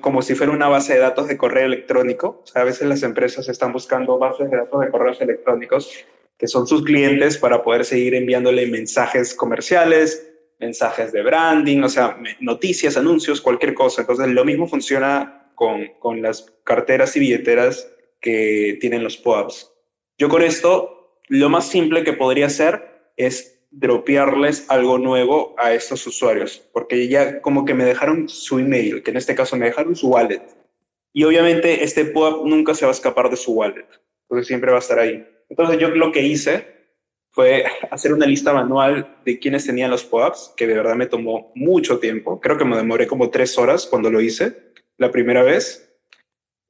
como si fuera una base de datos de correo electrónico. O sea, a veces las empresas están buscando bases de datos de correos electrónicos que son sus clientes para poder seguir enviándole mensajes comerciales, mensajes de branding, o sea, noticias, anuncios, cualquier cosa. Entonces, lo mismo funciona con las carteras y billeteras que tienen los POAPs. Yo con esto, lo más simple que podría hacer es dropearles algo nuevo a estos usuarios, porque ya como que me dejaron su email, que en este caso me dejaron su wallet. Y obviamente este POAP nunca se va a escapar de su wallet, entonces siempre va a estar ahí. Entonces yo lo que hice fue hacer una lista manual de quiénes tenían los POAPs, que de verdad me tomó mucho tiempo. Creo que me demoré como 3 horas cuando lo hice la primera vez.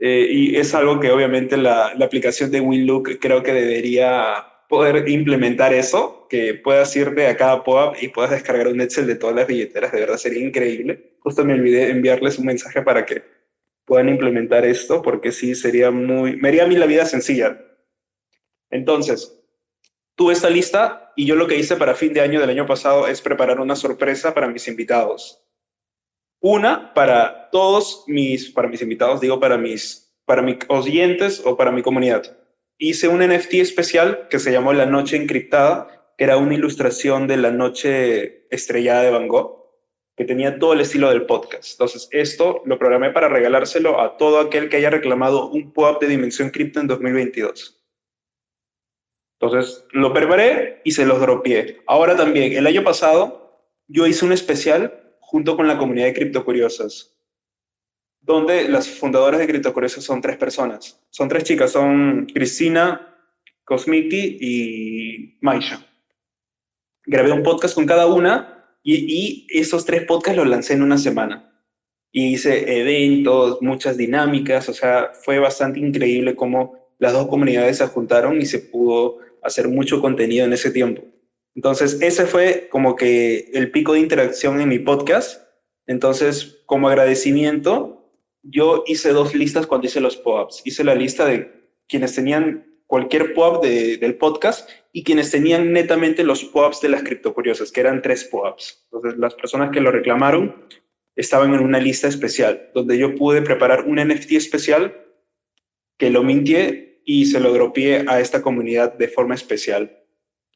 Y es algo que obviamente la aplicación de WeLook creo que debería poder implementar eso, que puedas irte a cada POAP y puedas descargar un Excel de todas las billeteras. De verdad sería increíble. Justo me olvidé de enviarles un mensaje para que puedan implementar esto, porque sí me haría a mí la vida sencilla. Entonces, tuve esta lista y yo lo que hice para fin de año del año pasado es preparar una sorpresa para mis invitados. Una para mis invitados, digo para mis oyentes o para mi comunidad. Hice un NFT especial que se llamó La Noche Encriptada, que era una ilustración de la noche estrellada de Van Gogh, que tenía todo el estilo del podcast. Entonces, esto lo programé para regalárselo a todo aquel que haya reclamado un POAP de Dimensión Cripto en 2022. Entonces, lo preparé y se los dropeé. Ahora también, el año pasado, yo hice un especial junto con la comunidad de Criptocuriosas, donde las fundadoras de Criptocuriosas son 3 personas. Son 3 chicas, son Cristina, Cosmiti y Maisha. Grabé un podcast con cada una y esos 3 podcasts los lancé en una semana. Y hice eventos, muchas dinámicas, o sea, fue bastante increíble cómo las 2 comunidades se juntaron y se pudo hacer mucho contenido en ese tiempo. Entonces, ese fue como que el pico de interacción en mi podcast. Entonces, como agradecimiento, yo hice 2 listas cuando hice los pop-ups. Hice la lista de quienes tenían cualquier pop-up del podcast y quienes tenían netamente los pop-ups de las criptocuriosas, que eran 3 pop-ups. Entonces, las personas que lo reclamaron estaban en una lista especial, donde yo pude preparar un NFT especial que lo mintié y se lo dropié a esta comunidad de forma especial,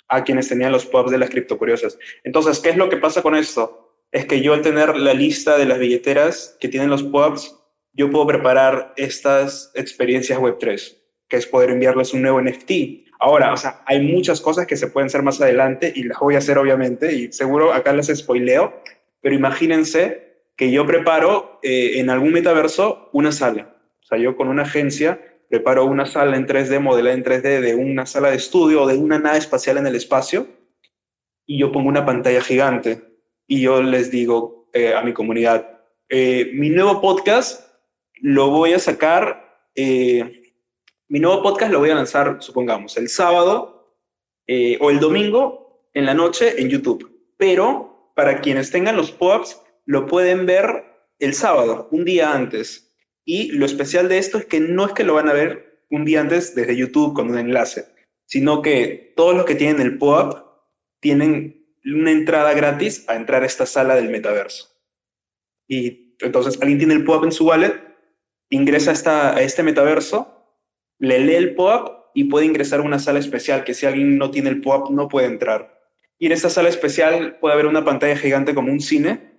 a quienes tenían los pop-ups de las criptocuriosas. Entonces, ¿qué es lo que pasa con esto? Es que yo al tener la lista de las billeteras que tienen los pop-ups, yo puedo preparar estas experiencias Web3, que es poder enviarles un nuevo NFT. Ahora, o sea, hay muchas cosas que se pueden hacer más adelante y las voy a hacer obviamente, y seguro acá las spoileo, pero imagínense que yo preparo en algún metaverso una sala. O sea, yo con una agencia preparo una sala en 3D, modelada en 3D de una sala de estudio o de una nave espacial en el espacio y yo pongo una pantalla gigante y yo les digo a mi comunidad, mi nuevo podcast lo voy a sacar, mi nuevo podcast lo voy a lanzar, supongamos, el sábado o el domingo en la noche en YouTube. Pero para quienes tengan los pop-ups, lo pueden ver el sábado, un día antes. Y lo especial de esto es que no es que lo van a ver un día antes desde YouTube con un enlace, sino que todos los que tienen el pop-up tienen una entrada gratis a entrar a esta sala del metaverso. Y entonces alguien tiene el pop-up en su wallet, ingresa a este metaverso, le lee el pop-up y puede ingresar a una sala especial que si alguien no tiene el pop-up no puede entrar. Y en esta sala especial puede haber una pantalla gigante como un cine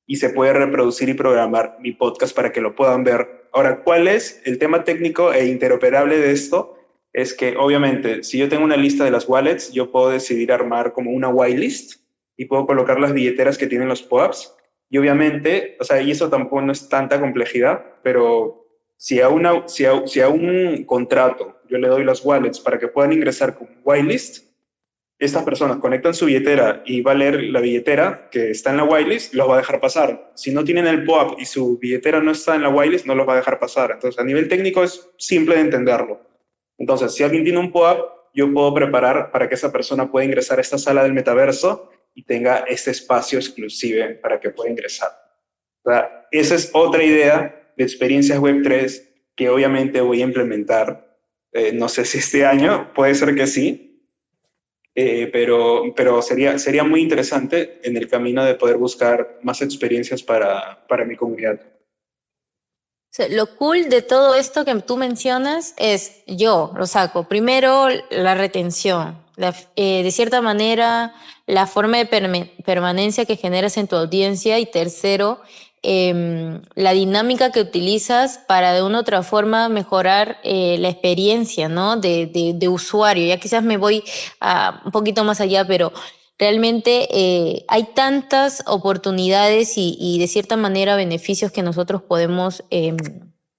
y se puede reproducir y programar mi podcast para que lo puedan ver. Ahora, ¿cuál es el tema técnico e interoperable de esto? Es que, obviamente, si yo tengo una lista de las wallets, yo puedo decidir armar como una whitelist y puedo colocar las billeteras que tienen los pop-ups. Y obviamente, o sea, y eso tampoco no es tanta complejidad, pero si a un contrato yo le doy las wallets para que puedan ingresar con whitelist, estas personas conectan su billetera y va a leer la billetera que está en la whitelist, los va a dejar pasar. Si no tienen el POAP y su billetera no está en la whitelist, no los va a dejar pasar. Entonces, a nivel técnico es simple de entenderlo. Entonces, si alguien tiene un POAP, yo puedo preparar para que esa persona pueda ingresar a esta sala del metaverso y tenga este espacio exclusivo para que pueda ingresar. O sea, esa es otra idea de experiencias Web3 que obviamente voy a implementar. No sé si este año, puede ser que sí. Pero sería muy interesante en el camino de poder buscar más experiencias para mi comunidad. O sea, lo cool de todo esto que tú mencionas es, yo lo saco, primero la retención, de cierta manera la forma de permanencia que generas en tu audiencia y tercero, la dinámica que utilizas para de una u otra forma mejorar la experiencia, ¿no? de usuario. Ya quizás me voy un poquito más allá, pero realmente hay tantas oportunidades y de cierta manera beneficios que nosotros podemos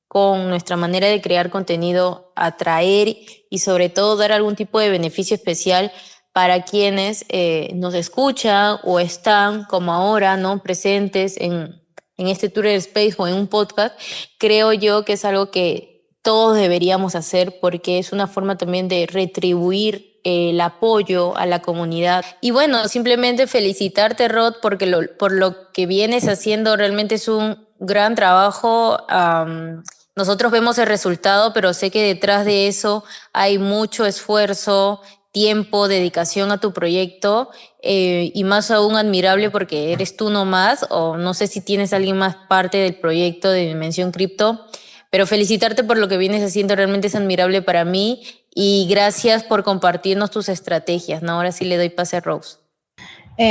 con nuestra manera de crear contenido atraer y sobre todo dar algún tipo de beneficio especial para quienes nos escuchan o están como ahora, ¿no? presentes en este Twitter Space o en un podcast. Creo yo que es algo que todos deberíamos hacer porque es una forma también de retribuir el apoyo a la comunidad. Y bueno, simplemente felicitarte, Rod, porque por lo que vienes haciendo realmente es un gran trabajo. Nosotros vemos el resultado, pero sé que detrás de eso hay mucho esfuerzo, tiempo, dedicación a tu proyecto y más aún admirable porque eres tú nomás o no sé si tienes alguien más parte del proyecto de Dimensión Cripto, pero felicitarte por lo que vienes haciendo realmente es admirable para mí y gracias por compartirnos tus estrategias, ¿no? Ahora sí le doy pase a Rose.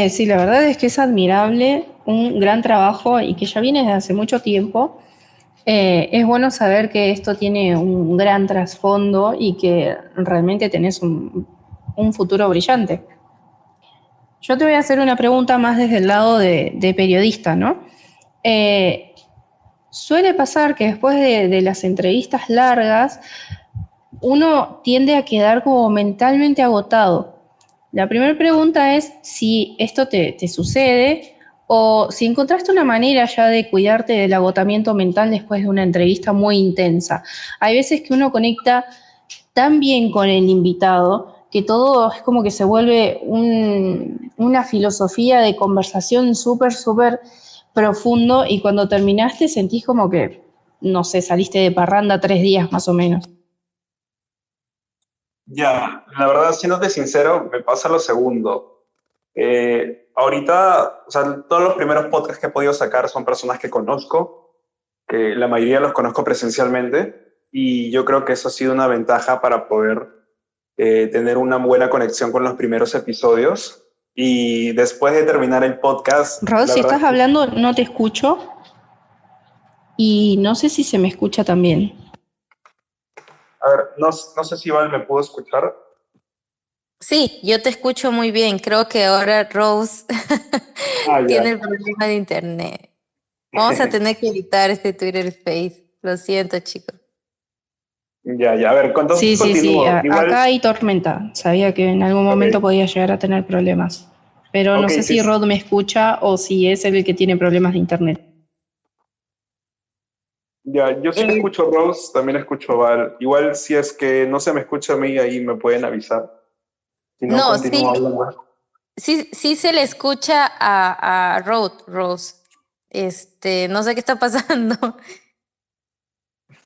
Sí, la verdad es que es admirable, un gran trabajo y que ya viene desde hace mucho tiempo. Es bueno saber que esto tiene un gran trasfondo y que realmente tenés un futuro brillante. Yo te voy a hacer una pregunta más desde el lado de periodista, ¿no? Suele pasar que después de las entrevistas largas uno tiende a quedar como mentalmente agotado. La primera pregunta es si esto te sucede o si encontraste una manera ya de cuidarte del agotamiento mental después de una entrevista muy intensa. Hay veces que uno conecta tan bien con el invitado que todo es como que se vuelve una filosofía de conversación súper, súper profundo y cuando terminaste sentís como que, no sé, saliste de parranda 3 días más o menos. Ya, la verdad, siéndote sincero, me pasa lo segundo. Ahorita, o sea, todos los primeros podcasts que he podido sacar son personas que conozco, que la mayoría los conozco presencialmente, y yo creo que eso ha sido una ventaja para poder tener una buena conexión con los primeros episodios. Y después de terminar el podcast, Rod, la si verdad estás es que, hablando no te escucho y no sé si se me escucha también. a ver, no sé si Val me pudo escuchar. Sí, yo te escucho muy bien. Creo que ahora Rose Ah, ya. tiene el problema de internet. Vamos a tener que editar este Twitter Space. Lo siento, chicos. Ya, ya. A ver, entonces Sí, sí, sí, continúo. Igual, acá hay tormenta. Sabía que en algún ok, momento podía llegar a tener problemas. Pero no ok, sé sí. si Rod me escucha o si es él el que tiene problemas de internet. Ya, yo sí te Eh, escucho, Rose, también escucho a Val. Igual si es que no se me escucha a mí, ahí me pueden avisar. Si no, no, continúo sí, hablando. sí se le escucha a Rose. No sé qué está pasando.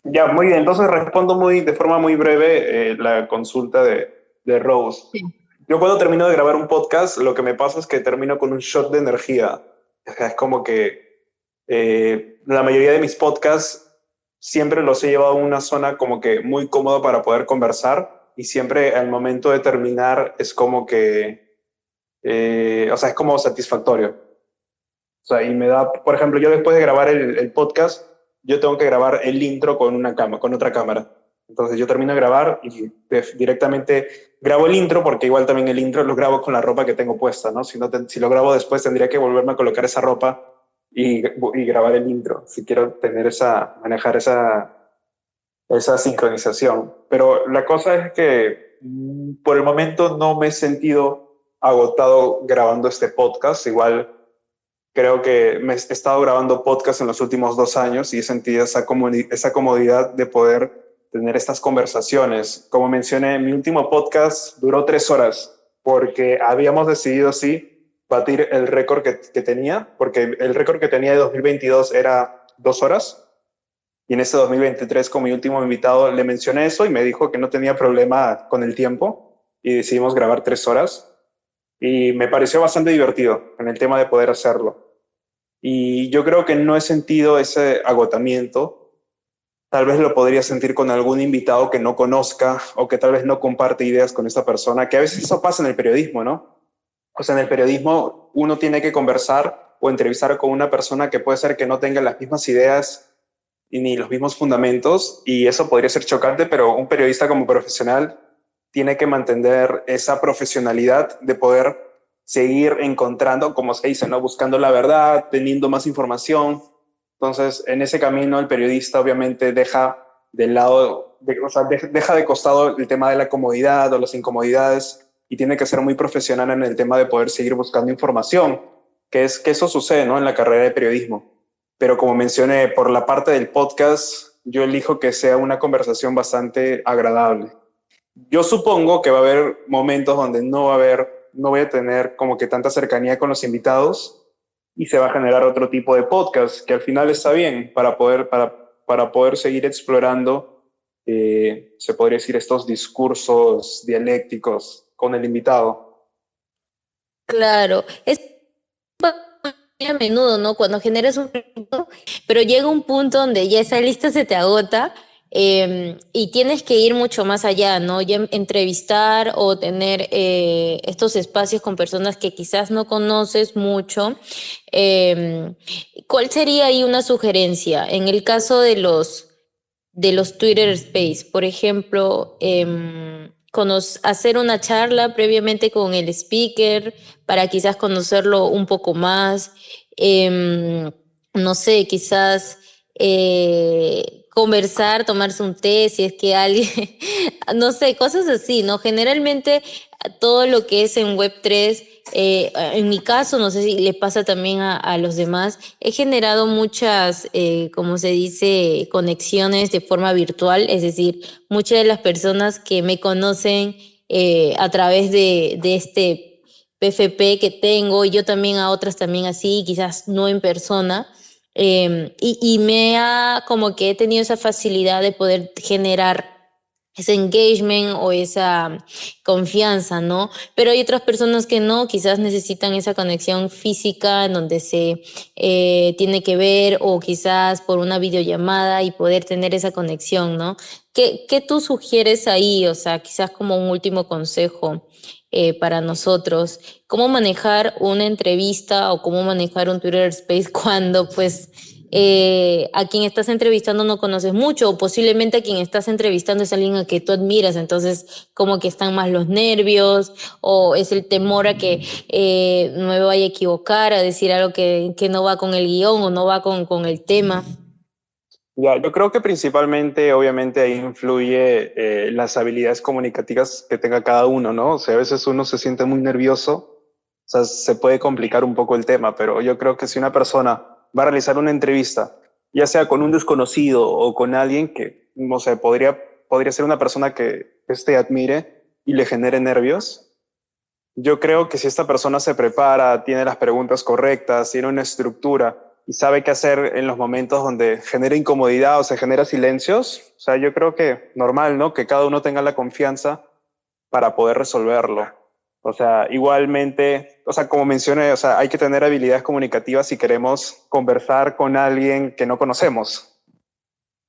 Ya, muy bien. Entonces respondo de forma muy breve la consulta de Rose. Sí. Yo cuando termino de grabar un podcast, lo que me pasa es que termino con un shot de energía. O sea, es como que la mayoría de mis podcasts siempre los he llevado a una zona como que muy cómoda para poder conversar y siempre al momento de terminar es como que, o sea, es como satisfactorio. O sea, y me da, por ejemplo, yo después de grabar el podcast, yo tengo que grabar el intro con con otra cámara. Entonces yo termino de grabar y directamente grabo el intro porque igual también el intro lo grabo con la ropa que tengo puesta, ¿no? Si, no si lo grabo después tendría que volverme a colocar esa ropa y grabar el intro, si quiero tener manejar esa sincronización. Pero la cosa es que por el momento no me he sentido agotado grabando este podcast. Igual creo que me he estado grabando podcast en los últimos 2 años y he sentido esa comodidad de poder tener estas conversaciones. Como mencioné, mi último podcast duró 3 horas porque habíamos decidido, sí, batir el récord que tenía, porque el récord que tenía de 2022 era 2 horas. Y en ese 2023, con mi último invitado, le mencioné eso y me dijo que no tenía problema con el tiempo y decidimos grabar 3 horas. Y me pareció bastante divertido en el tema de poder hacerlo. Y yo creo que no he sentido ese agotamiento. Tal vez lo podría sentir con algún invitado que no conozca o que tal vez no comparte ideas con esta persona, que a veces eso pasa en el periodismo, ¿no? O sea, en el periodismo uno tiene que conversar o entrevistar con una persona que puede ser que no tenga las mismas ideas y ni los mismos fundamentos y eso podría ser chocante, pero un periodista como profesional tiene que mantener esa profesionalidad de poder seguir encontrando, como se dice, ¿no? Buscando la verdad, teniendo más información. Entonces, en ese camino, el periodista obviamente deja de lado, o sea, deja de costado el tema de la comodidad o las incomodidades y tiene que ser muy profesional en el tema de poder seguir buscando información, que es que eso sucede, ¿no? En la carrera de periodismo. Pero como mencioné, por la parte del podcast, yo elijo que sea una conversación bastante agradable. Yo supongo que va a haber momentos donde no voy a tener como que tanta cercanía con los invitados y se va a generar otro tipo de podcast que al final está bien para poder seguir explorando, se podría decir, estos discursos dialécticos con el invitado. Claro, es muy a menudo, ¿no? Cuando generas un proyecto, pero llega un punto donde ya esa lista se te agota y tienes que ir mucho más allá, ¿no? Ya entrevistar o tener estos espacios con personas que quizás no conoces mucho. Eh, ¿Cuál sería ahí una sugerencia? En el caso de los Twitter Space, por ejemplo, hacer una charla previamente con el speaker para quizás conocerlo un poco más, no sé, quizás conversar, tomarse un té, si es que alguien, no sé, cosas así, ¿no? Generalmente todo lo que es en Web3, en mi caso, no sé si le pasa también a los demás, he generado muchas, como se dice, conexiones de forma virtual, es decir, muchas de las personas que me conocen a través de este PFP que tengo, y yo también a otras también así, quizás no en persona. Y me ha como que he tenido esa facilidad de poder generar ese engagement o esa confianza, ¿no? Pero hay otras personas que no, quizás necesitan esa conexión física en donde se tiene que ver, o quizás por una videollamada y poder tener esa conexión, ¿no? ¿Qué tú sugieres ahí? O sea, quizás como un último consejo para nosotros, cómo manejar una entrevista o cómo manejar un Twitter Space cuando pues a quien estás entrevistando no conoces mucho, o posiblemente a quien estás entrevistando es alguien a que tú admiras, entonces como que están más los nervios o es el temor a que no me vaya a equivocar, a decir algo que no va con el guión o no va con el tema. Ya, yo creo que principalmente, obviamente, ahí influye las habilidades comunicativas que tenga cada uno, ¿no? O sea, a veces uno se siente muy nervioso, o sea, se puede complicar un poco el tema, pero yo creo que si una persona va a realizar una entrevista, ya sea con un desconocido o con alguien que, no sé, podría ser una persona que este admire y le genere nervios, yo creo que si esta persona se prepara, tiene las preguntas correctas, tiene una estructura y sabe qué hacer en los momentos donde genera incomodidad o se genera silencios, o sea, yo creo que normal, ¿no? Que cada uno tenga la confianza para poder resolverlo. O sea, igualmente, o sea, como mencioné, o sea, hay que tener habilidades comunicativas si queremos conversar con alguien que no conocemos.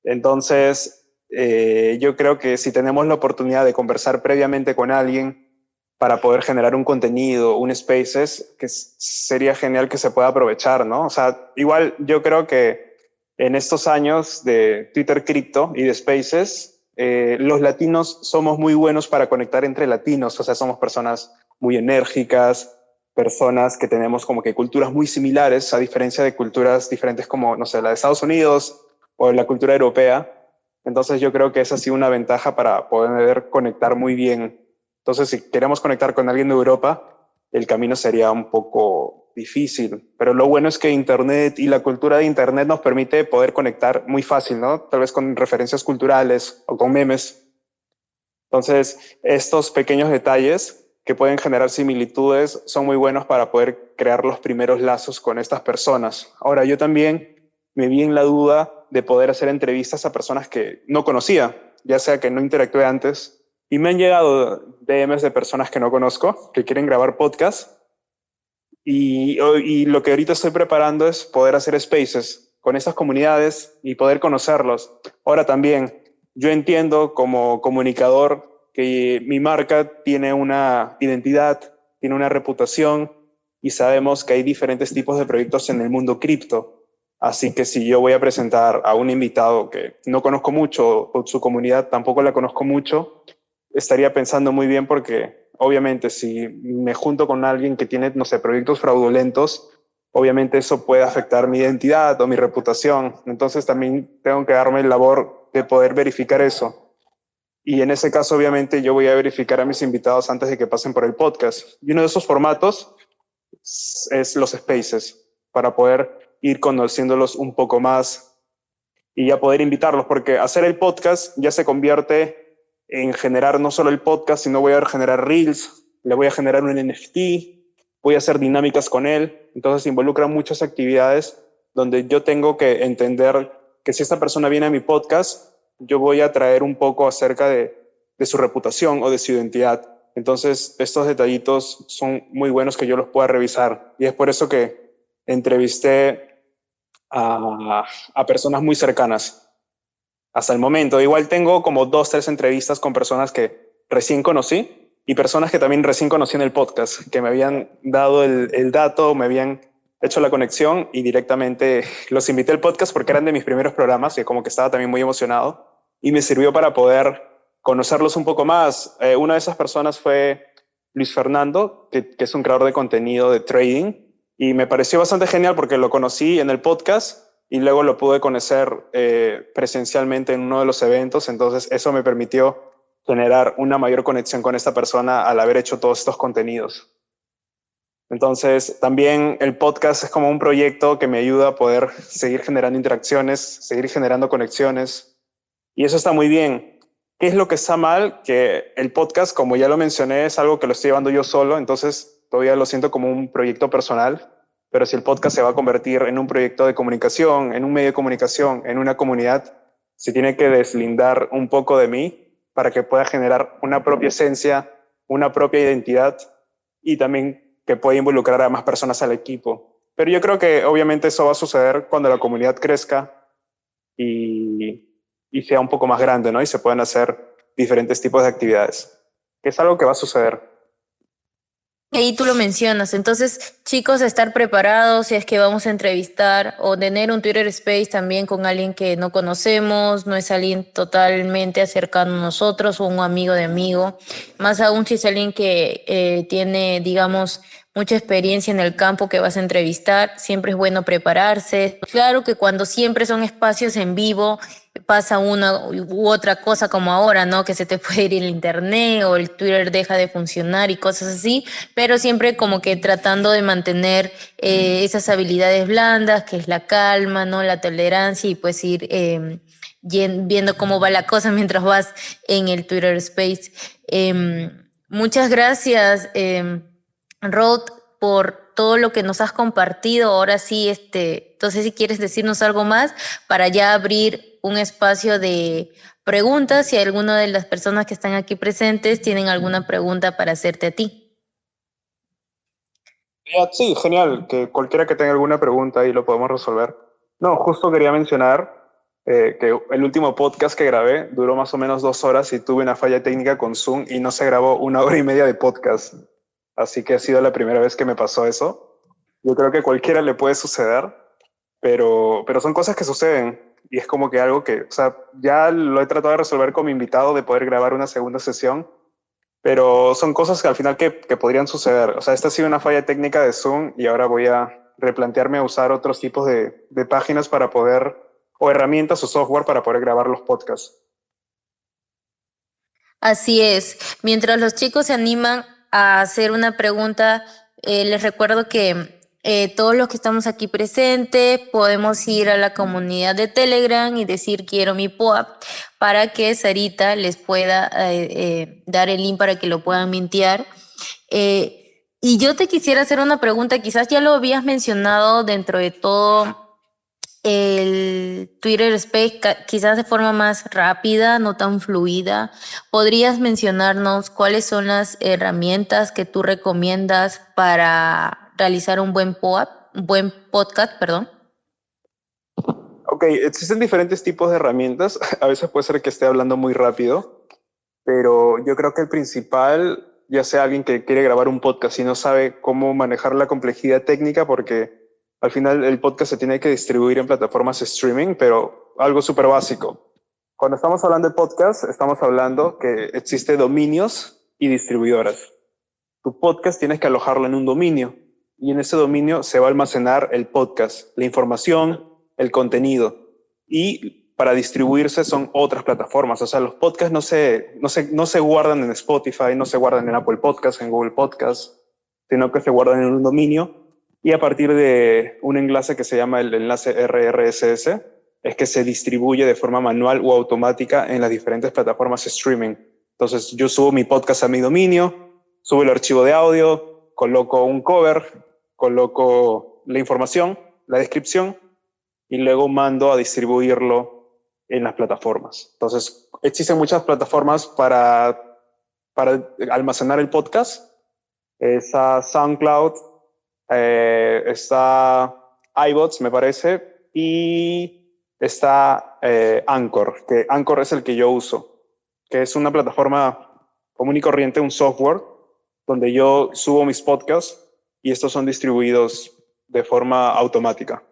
Entonces, yo creo que si tenemos la oportunidad de conversar previamente con alguien para poder generar un contenido, un Spaces, que sería genial que se pueda aprovechar, ¿no? O sea, igual yo creo que en estos años de Twitter Cripto y de Spaces, los latinos somos muy buenos para conectar entre latinos, o sea, somos personas muy enérgicas, personas que tenemos como que culturas muy similares, a diferencia de culturas diferentes como, no sé, la de Estados Unidos o la cultura europea. Entonces yo creo que esa ha sido una ventaja para poder conectar muy bien. Entonces, si queremos conectar con alguien de Europa, el camino sería un poco difícil. Pero lo bueno es que Internet y la cultura de Internet nos permite poder conectar muy fácil, ¿no? Tal vez con referencias culturales o con memes. Entonces, estos pequeños detalles que pueden generar similitudes son muy buenos para poder crear los primeros lazos con estas personas. Ahora, yo también me vi en la duda de poder hacer entrevistas a personas que no conocía, ya sea que no interactué antes, y me han llegado DMs de personas que no conozco, que quieren grabar podcast, y lo que ahorita estoy preparando es poder hacer spaces con esas comunidades y poder conocerlos. Ahora también, yo entiendo como comunicador que mi marca tiene una identidad, tiene una reputación, y sabemos que hay diferentes tipos de proyectos en el mundo cripto. Así que si yo voy a presentar a un invitado que no conozco mucho o su comunidad tampoco la conozco mucho, estaría pensando muy bien porque obviamente si me junto con alguien que tiene, no sé, proyectos fraudulentos, obviamente eso puede afectar mi identidad o mi reputación. Entonces también tengo que darme el labor de poder verificar eso. Y en ese caso, obviamente, yo voy a verificar a mis invitados antes de que pasen por el podcast. Y uno de esos formatos es los spaces, para poder ir conociéndolos un poco más y ya poder invitarlos, porque hacer el podcast ya se convierte en generar no solo el podcast, sino voy a generar reels, le voy a generar un NFT, voy a hacer dinámicas con él. Entonces involucra muchas actividades donde yo tengo que entender que si esta persona viene a mi podcast, yo voy a traer un poco acerca de su reputación o de su identidad. Entonces estos detallitos son muy buenos que yo los pueda revisar, y es por eso que entrevisté a personas muy cercanas hasta el momento. Igual tengo como 2, 3 entrevistas con personas que recién conocí y personas que también recién conocí en el podcast, que me habían dado el dato, me habían hecho la conexión y directamente los invité al podcast porque eran de mis primeros programas y como que estaba también muy emocionado y me sirvió para poder conocerlos un poco más. Una de esas personas fue Luis Fernando, que es un creador de contenido de trading, y me pareció bastante genial porque lo conocí en el podcast y luego lo pude conocer presencialmente en uno de los eventos, entonces eso me permitió generar una mayor conexión con esta persona al haber hecho todos estos contenidos. Entonces, también el podcast es como un proyecto que me ayuda a poder seguir generando interacciones, seguir generando conexiones, y eso está muy bien. ¿Qué es lo que está mal? Que el podcast, como ya lo mencioné, es algo que lo estoy llevando yo solo, entonces todavía lo siento como un proyecto personal, pero si el podcast se va a convertir en un proyecto de comunicación, en un medio de comunicación, en una comunidad, se tiene que deslindar un poco de mí para que pueda generar una propia esencia, una propia identidad y también que pueda involucrar a más personas al equipo. Pero yo creo que obviamente eso va a suceder cuando la comunidad crezca y sea un poco más grande, ¿no? Y se puedan hacer diferentes tipos de actividades, que es algo que va a suceder. Ahí tú lo mencionas, entonces chicos, estar preparados si es que vamos a entrevistar o tener un Twitter Space también con alguien que no conocemos, no es alguien totalmente cercano a nosotros o un amigo de amigo, más aún si es alguien que tiene, digamos, mucha experiencia en el campo que vas a entrevistar, siempre es bueno prepararse. Claro que cuando siempre son espacios en vivo, pasa una u otra cosa como ahora, ¿no? Que se te puede ir el internet o el Twitter deja de funcionar y cosas así, pero siempre como que tratando de mantener esas habilidades blandas, que es la calma, ¿no? La tolerancia y pues ir viendo cómo va la cosa mientras vas en el Twitter Space. Muchas gracias, Rod, por todo lo que nos has compartido. Ahora sí, entonces si quieres decirnos algo más para ya abrir un espacio de preguntas, si alguna de las personas que están aquí presentes tienen alguna pregunta para hacerte a ti. Sí, genial, que cualquiera que tenga alguna pregunta ahí lo podemos resolver. No, justo quería mencionar que el último podcast que grabé duró más o menos 2 horas y tuve una falla técnica con Zoom y no se grabó 1 hora y media de podcast. Así que ha sido la primera vez que me pasó eso. Yo creo que a cualquiera le puede suceder, pero son cosas que suceden y es como que algo que, o sea, ya lo he tratado de resolver con mi invitado de poder grabar una segunda sesión, pero son cosas que al final que podrían suceder. O sea, esta ha sido una falla técnica de Zoom y ahora voy a replantearme usar otros tipos de páginas para poder, o herramientas o software para poder grabar los podcasts. Así es. Mientras los chicos se animan a hacer una pregunta, les recuerdo que todos los que estamos aquí presentes podemos ir a la comunidad de Telegram y decir quiero mi POAP para que Sarita les pueda dar el link para que lo puedan mintear. Y yo te quisiera hacer una pregunta, quizás ya lo habías mencionado dentro de todo el Twitter Space, quizás de forma más rápida, no tan fluida. ¿Podrías mencionarnos cuáles son las herramientas que tú recomiendas para realizar un buen podcast, perdón? Ok, existen diferentes tipos de herramientas. A veces puede ser que esté hablando muy rápido, pero yo creo que el principal, ya sea alguien que quiere grabar un podcast y no sabe cómo manejar la complejidad técnica, porque al final el podcast se tiene que distribuir en plataformas de streaming, pero algo súper básico. Cuando estamos hablando de podcast, estamos hablando que existe dominios y distribuidoras. Tu podcast tienes que alojarlo en un dominio y en ese dominio se va a almacenar el podcast, la información, el contenido, y para distribuirse son otras plataformas. O sea, los podcasts no se guardan en Spotify, no se guardan en Apple Podcasts, en Google Podcasts, sino que se guardan en un dominio y a partir de un enlace que se llama el enlace RSS es que se distribuye de forma manual o automática en las diferentes plataformas de streaming. Entonces yo subo mi podcast a mi dominio, subo el archivo de audio, coloco un cover, coloco la información, la descripción y luego mando a distribuirlo en las plataformas. Entonces existen muchas plataformas para almacenar el podcast. Está SoundCloud, está iBots, me parece, y está Anchor, que Anchor es el que yo uso, que es una plataforma común y corriente, un software donde yo subo mis podcasts y estos son distribuidos de forma automática.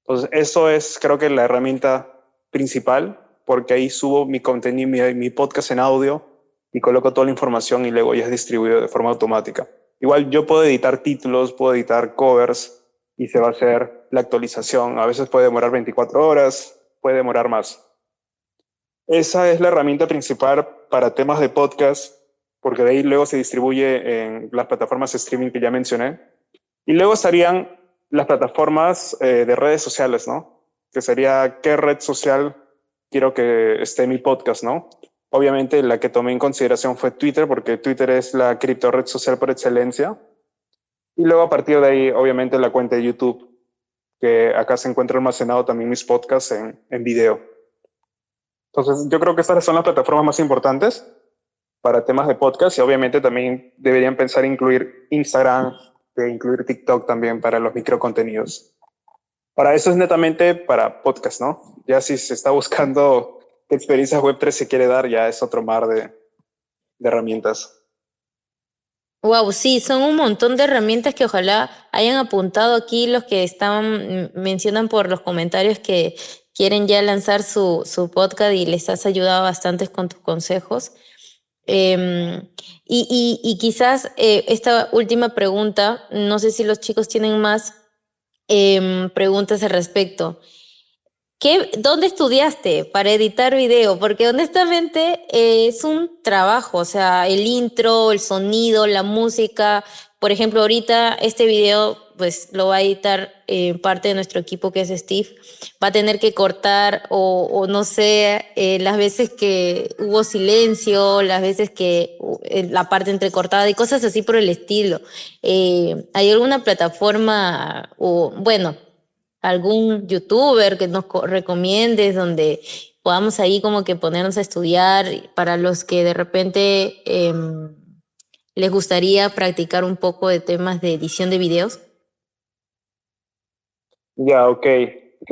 Entonces, eso es, creo que la herramienta principal, porque ahí subo mi contenido, mi podcast en audio y coloco toda la información y luego ya es distribuido de forma automática. Igual yo puedo editar títulos, puedo editar covers y se va a hacer la actualización. A veces puede demorar 24 horas, puede demorar más. Esa es la herramienta principal para temas de podcast, porque de ahí luego se distribuye en las plataformas de streaming que ya mencioné. Y luego estarían las plataformas de redes sociales, ¿no? Que sería qué red social quiero que esté mi podcast, ¿no? Obviamente la que tomé en consideración fue Twitter, porque Twitter es la cripto red social por excelencia. Y luego a partir de ahí, obviamente, la cuenta de YouTube, que acá se encuentra almacenado también mis podcasts en video. Entonces, yo creo que estas son las plataformas más importantes para temas de podcast y obviamente también deberían pensar en incluir Instagram e incluir TikTok también para los microcontenidos. Para eso es netamente para podcast, ¿no? Ya si se está buscando qué experiencias Web3 se quiere dar, ya es otro mar de herramientas. Wow, sí, son un montón de herramientas que ojalá hayan apuntado aquí los que mencionan por los comentarios que quieren ya lanzar su podcast y les has ayudado bastante con tus consejos. Y quizás esta última pregunta, no sé si los chicos tienen más preguntas al respecto. ¿Dónde estudiaste para editar video? Porque honestamente es un trabajo, o sea, el intro, el sonido, la música. Por ejemplo, ahorita este video pues lo va a editar parte de nuestro equipo que es Steve. Va a tener que cortar o no sé, las veces que hubo silencio, las veces que la parte entrecortada y cosas así por el estilo. ¿Hay alguna plataforma o, bueno, algún youtuber que nos recomiendes donde podamos ahí como que ponernos a estudiar para los que de repente les gustaría practicar un poco de temas de edición de videos? Ya, ok.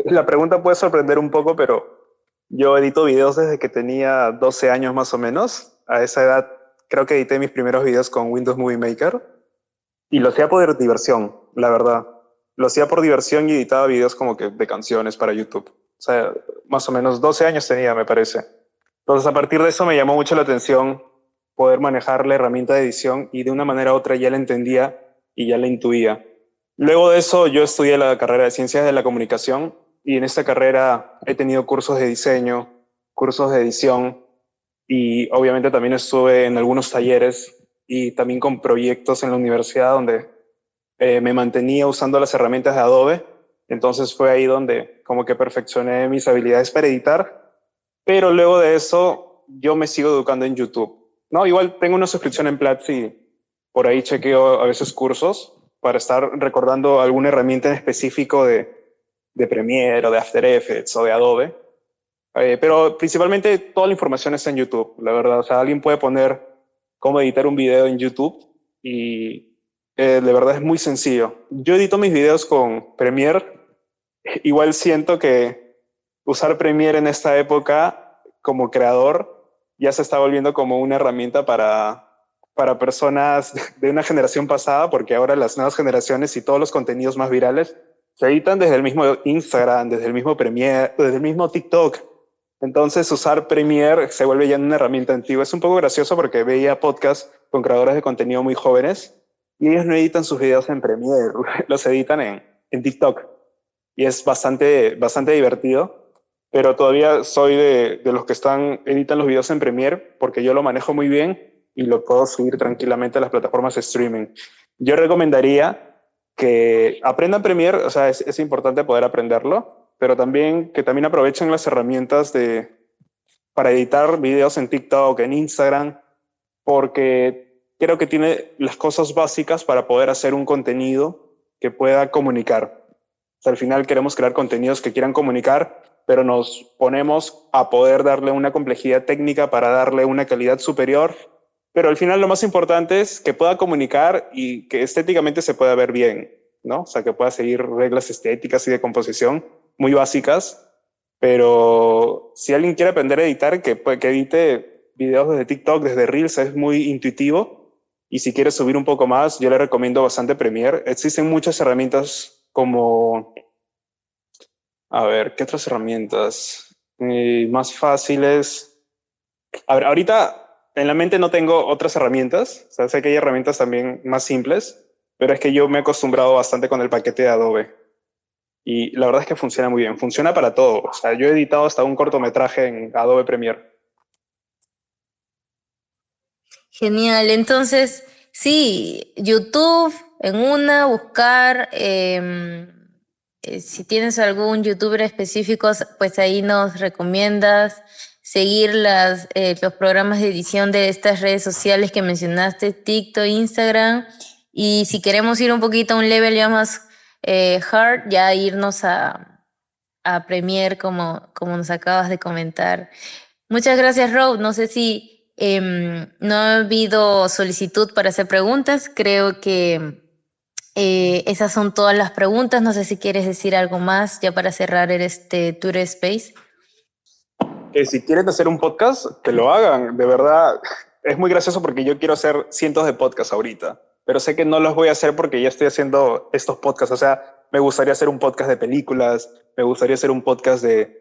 La pregunta puede sorprender un poco, pero yo edito videos desde que tenía 12 años más o menos. A esa edad creo que edité mis primeros videos con Windows Movie Maker y lo hacía por diversión, la verdad. Lo hacía por diversión y editaba videos como que de canciones para YouTube. O sea, más o menos 12 años tenía, me parece. Entonces, a partir de eso me llamó mucho la atención poder manejar la herramienta de edición y de una manera u otra ya la entendía y ya la intuía. Luego de eso, yo estudié la carrera de Ciencias de la Comunicación y en esta carrera he tenido cursos de diseño, cursos de edición y obviamente también estuve en algunos talleres y también con proyectos en la universidad donde me mantenía usando las herramientas de Adobe. Entonces fue ahí donde como que perfeccioné mis habilidades para editar. Pero luego de eso, yo me sigo educando en YouTube. No, igual tengo una suscripción en Platzi y por ahí chequeo a veces cursos para estar recordando alguna herramienta en específico de Premiere o de After Effects o de Adobe. Pero principalmente toda la información está en YouTube, la verdad. O sea, alguien puede poner cómo editar un video en YouTube y de verdad es muy sencillo. Yo edito mis videos con Premiere. Igual siento que usar Premiere en esta época como creador ya se está volviendo como una herramienta para personas de una generación pasada, porque ahora las nuevas generaciones y todos los contenidos más virales se editan desde el mismo Instagram, desde el mismo Premiere, desde el mismo TikTok. Entonces usar Premiere se vuelve ya una herramienta antigua. Es un poco gracioso porque veía podcasts con creadores de contenido muy jóvenes y ellos no editan sus videos en Premiere, los editan en TikTok. Y es bastante divertido, pero todavía soy de los que editan los videos en Premiere porque yo lo manejo muy bien y lo puedo subir tranquilamente a las plataformas de streaming. Yo recomendaría que aprendan Premiere, o sea, es importante poder aprenderlo, pero también que también aprovechen las herramientas para editar videos en TikTok, en Instagram, porque creo que tiene las cosas básicas para poder hacer un contenido que pueda comunicar. O sea, al final queremos crear contenidos que quieran comunicar, pero nos ponemos a poder darle una complejidad técnica para darle una calidad superior. Pero al final lo más importante es que pueda comunicar y que estéticamente se pueda ver bien, ¿no? O sea, que pueda seguir reglas estéticas y de composición muy básicas. Pero si alguien quiere aprender a editar, que edite videos desde TikTok, desde Reels, es muy intuitivo. Y si quiere subir un poco más, yo le recomiendo bastante Premiere. Existen muchas herramientas como... A ver, ¿qué otras herramientas? Más fáciles. A ver, ahorita en la mente no tengo otras herramientas. O sea, sé que hay herramientas también más simples, pero es que yo me he acostumbrado bastante con el paquete de Adobe. Y la verdad es que funciona muy bien, funciona para todo. O sea, yo he editado hasta un cortometraje en Adobe Premiere. Genial, entonces sí, YouTube en una, buscar, si tienes algún youtuber específico, pues ahí nos recomiendas seguir los programas de edición de estas redes sociales que mencionaste, TikTok, Instagram, y si queremos ir un poquito a un level ya más hard, ya irnos a Premiere como nos acabas de comentar. Muchas gracias, Rob. No sé si no ha habido solicitud para hacer preguntas. Creo que esas son todas las preguntas. No sé si quieres decir algo más ya para cerrar este Twitter Space. Que si quieren hacer un podcast, que lo hagan. De verdad, es muy gracioso porque yo quiero hacer cientos de podcasts ahorita, pero sé que no los voy a hacer porque ya estoy haciendo estos podcasts. O sea, me gustaría hacer un podcast de películas, me gustaría hacer un podcast de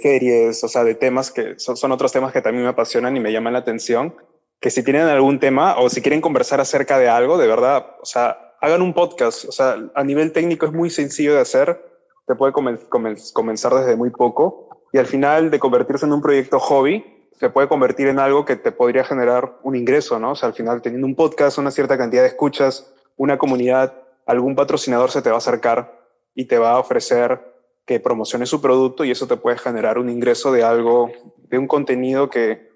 series, o sea, de temas que son otros temas que también me apasionan y me llaman la atención. Que si tienen algún tema o si quieren conversar acerca de algo, de verdad, o sea, hagan un podcast. O sea, a nivel técnico es muy sencillo de hacer. Te puede comenzar desde muy poco y al final de convertirse en un proyecto hobby, se puede convertir en algo que te podría generar un ingreso, ¿no? O sea, al final teniendo un podcast, una cierta cantidad de escuchas, una comunidad, algún patrocinador se te va a acercar y te va a ofrecer que promociones su producto y eso te puede generar un ingreso de algo, de un contenido que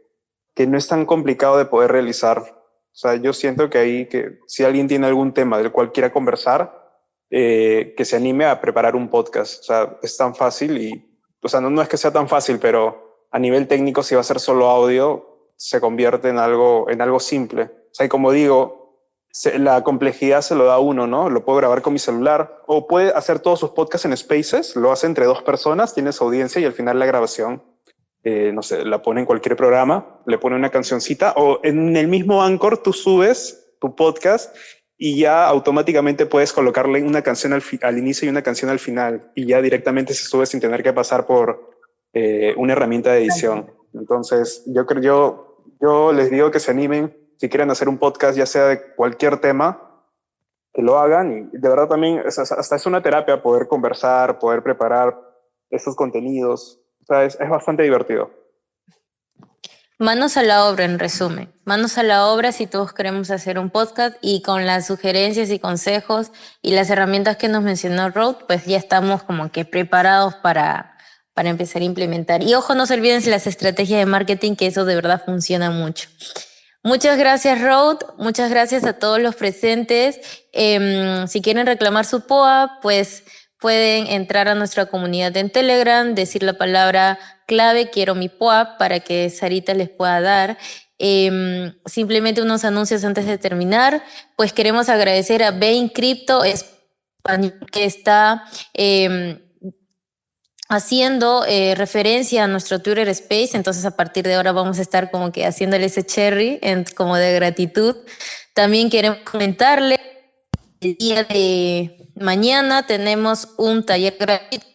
no es tan complicado de poder realizar. O sea, yo siento que ahí, que si alguien tiene algún tema del cual quiera conversar, que se anime a preparar un podcast. O sea, es tan fácil y, o sea, no es que sea tan fácil, pero a nivel técnico, si va a ser solo audio, se convierte en algo simple. O sea, y como digo, la complejidad se lo da uno, ¿no? Lo puedo grabar con mi celular o puede hacer todos sus podcasts en Spaces, lo hace entre dos personas, tiene su audiencia y al final la grabación, no sé, la pone en cualquier programa, le pone una cancioncita o en el mismo Anchor tú subes tu podcast y ya automáticamente puedes colocarle una canción al inicio y una canción al final y ya directamente se sube sin tener que pasar por una herramienta de edición. Entonces, yo les digo que se animen si quieren hacer un podcast, ya sea de cualquier tema, que lo hagan y de verdad también hasta es una terapia poder conversar, poder preparar estos contenidos. O sea, es bastante divertido. Manos a la obra, en resumen. Manos a la obra si todos queremos hacer un podcast y con las sugerencias y consejos y las herramientas que nos mencionó Rod, pues ya estamos como que preparados para empezar a implementar. Y ojo, no se olviden de las estrategias de marketing, que eso de verdad funciona mucho. Muchas gracias, Rod. Muchas gracias a todos los presentes. Si quieren reclamar su POA, pues pueden entrar a nuestra comunidad en Telegram, decir la palabra clave, quiero mi POA, para que Sarita les pueda dar. Simplemente unos anuncios antes de terminar. Pues queremos agradecer a Bain Crypto, que está haciendo referencia a nuestro Twitter Space, entonces a partir de ahora vamos a estar como que haciéndole ese cherry como de gratitud. También queremos comentarle, el día de mañana tenemos un taller gratuito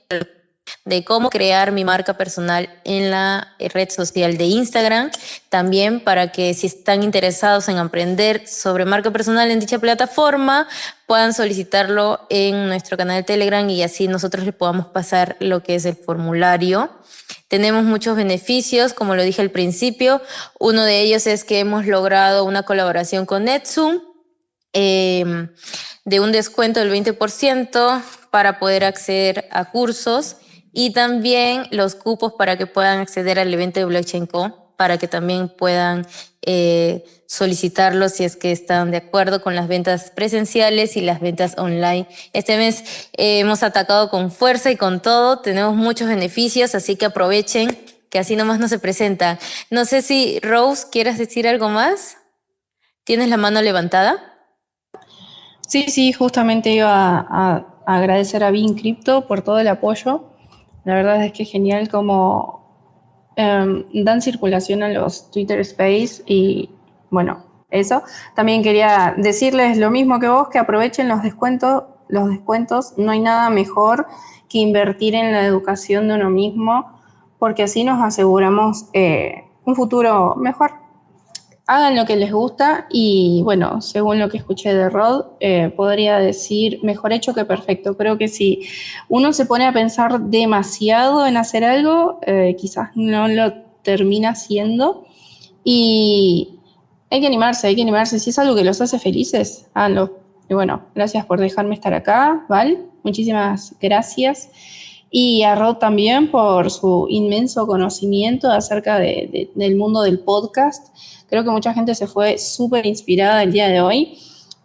de cómo crear mi marca personal en la red social de Instagram. También para que si están interesados en aprender sobre marca personal en dicha plataforma, puedan solicitarlo en nuestro canal de Telegram y así nosotros les podamos pasar lo que es el formulario. Tenemos muchos beneficios, como lo dije al principio. Uno de ellos es que hemos logrado una colaboración con Netsum, de un descuento del 20% para poder acceder a cursos y también los cupos para que puedan acceder al evento de Blockchain Co, para que también puedan solicitarlo si es que están de acuerdo con las ventas presenciales y las ventas online. Este mes hemos atacado con fuerza y con todo, tenemos muchos beneficios, así que aprovechen, que así nomás no se presenta. No sé si Rose, ¿quieres decir algo más? ¿Tienes la mano levantada? Sí, justamente iba a agradecer a Bean Crypto por todo el apoyo. La verdad es que es genial cómo dan circulación a los Twitter Space y bueno, eso. También quería decirles lo mismo que vos, que aprovechen los descuentos. No hay nada mejor que invertir en la educación de uno mismo, porque así nos aseguramos un futuro mejor. hagan lo que les gusta y bueno, según lo que escuché de Rod, podría decir mejor hecho que perfecto. Creo que si uno se pone a pensar demasiado en hacer algo, quizás no lo termina haciendo y hay que animarse. Si es algo que los hace felices, háganlo. Y bueno, gracias por dejarme estar acá, Val. Muchísimas gracias. Y a Rod también por su inmenso conocimiento acerca del mundo del podcast. Creo que mucha gente se fue súper inspirada el día de hoy.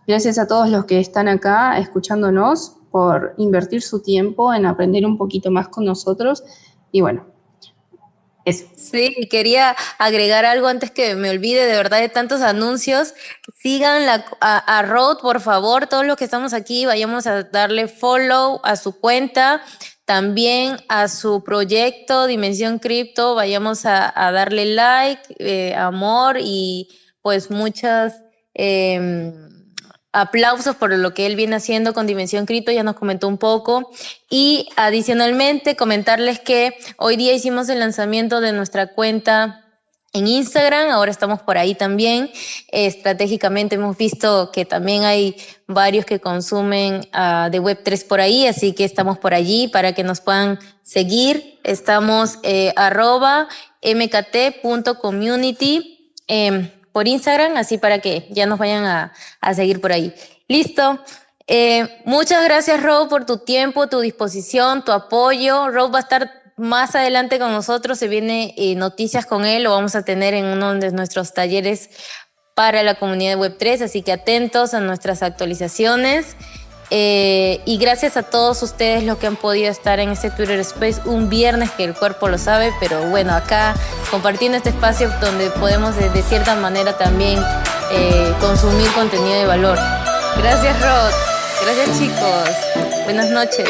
Gracias a todos los que están acá escuchándonos por invertir su tiempo en aprender un poquito más con nosotros. Y bueno, eso. Sí, quería agregar algo antes que me olvide de verdad de tantos anuncios. Sigan a Rod, por favor, todos los que estamos aquí, vayamos a darle follow a su cuenta, también a su proyecto Dimensión Cripto, vayamos a darle like, amor y pues muchas aplausos por lo que él viene haciendo con Dimensión Cripto, ya nos comentó un poco. Y adicionalmente comentarles que hoy día hicimos el lanzamiento de nuestra cuenta en Instagram, ahora estamos por ahí también. Estratégicamente hemos visto que también hay varios que consumen de Web3 por ahí, así que estamos por allí para que nos puedan seguir. Estamos @mkt.community por Instagram, así para que ya nos vayan a seguir por ahí. Listo. Muchas gracias, Rob, por tu tiempo, tu disposición, tu apoyo. Rob va a estar más adelante con nosotros, se viene noticias con él, lo vamos a tener en uno de nuestros talleres para la comunidad de Web3, así que atentos a nuestras actualizaciones. Y gracias a todos ustedes los que han podido estar en este Twitter Space un viernes, que el cuerpo lo sabe, pero bueno, acá compartiendo este espacio donde podemos de cierta manera también consumir contenido de valor. Gracias, Rod. Gracias, chicos. Buenas noches.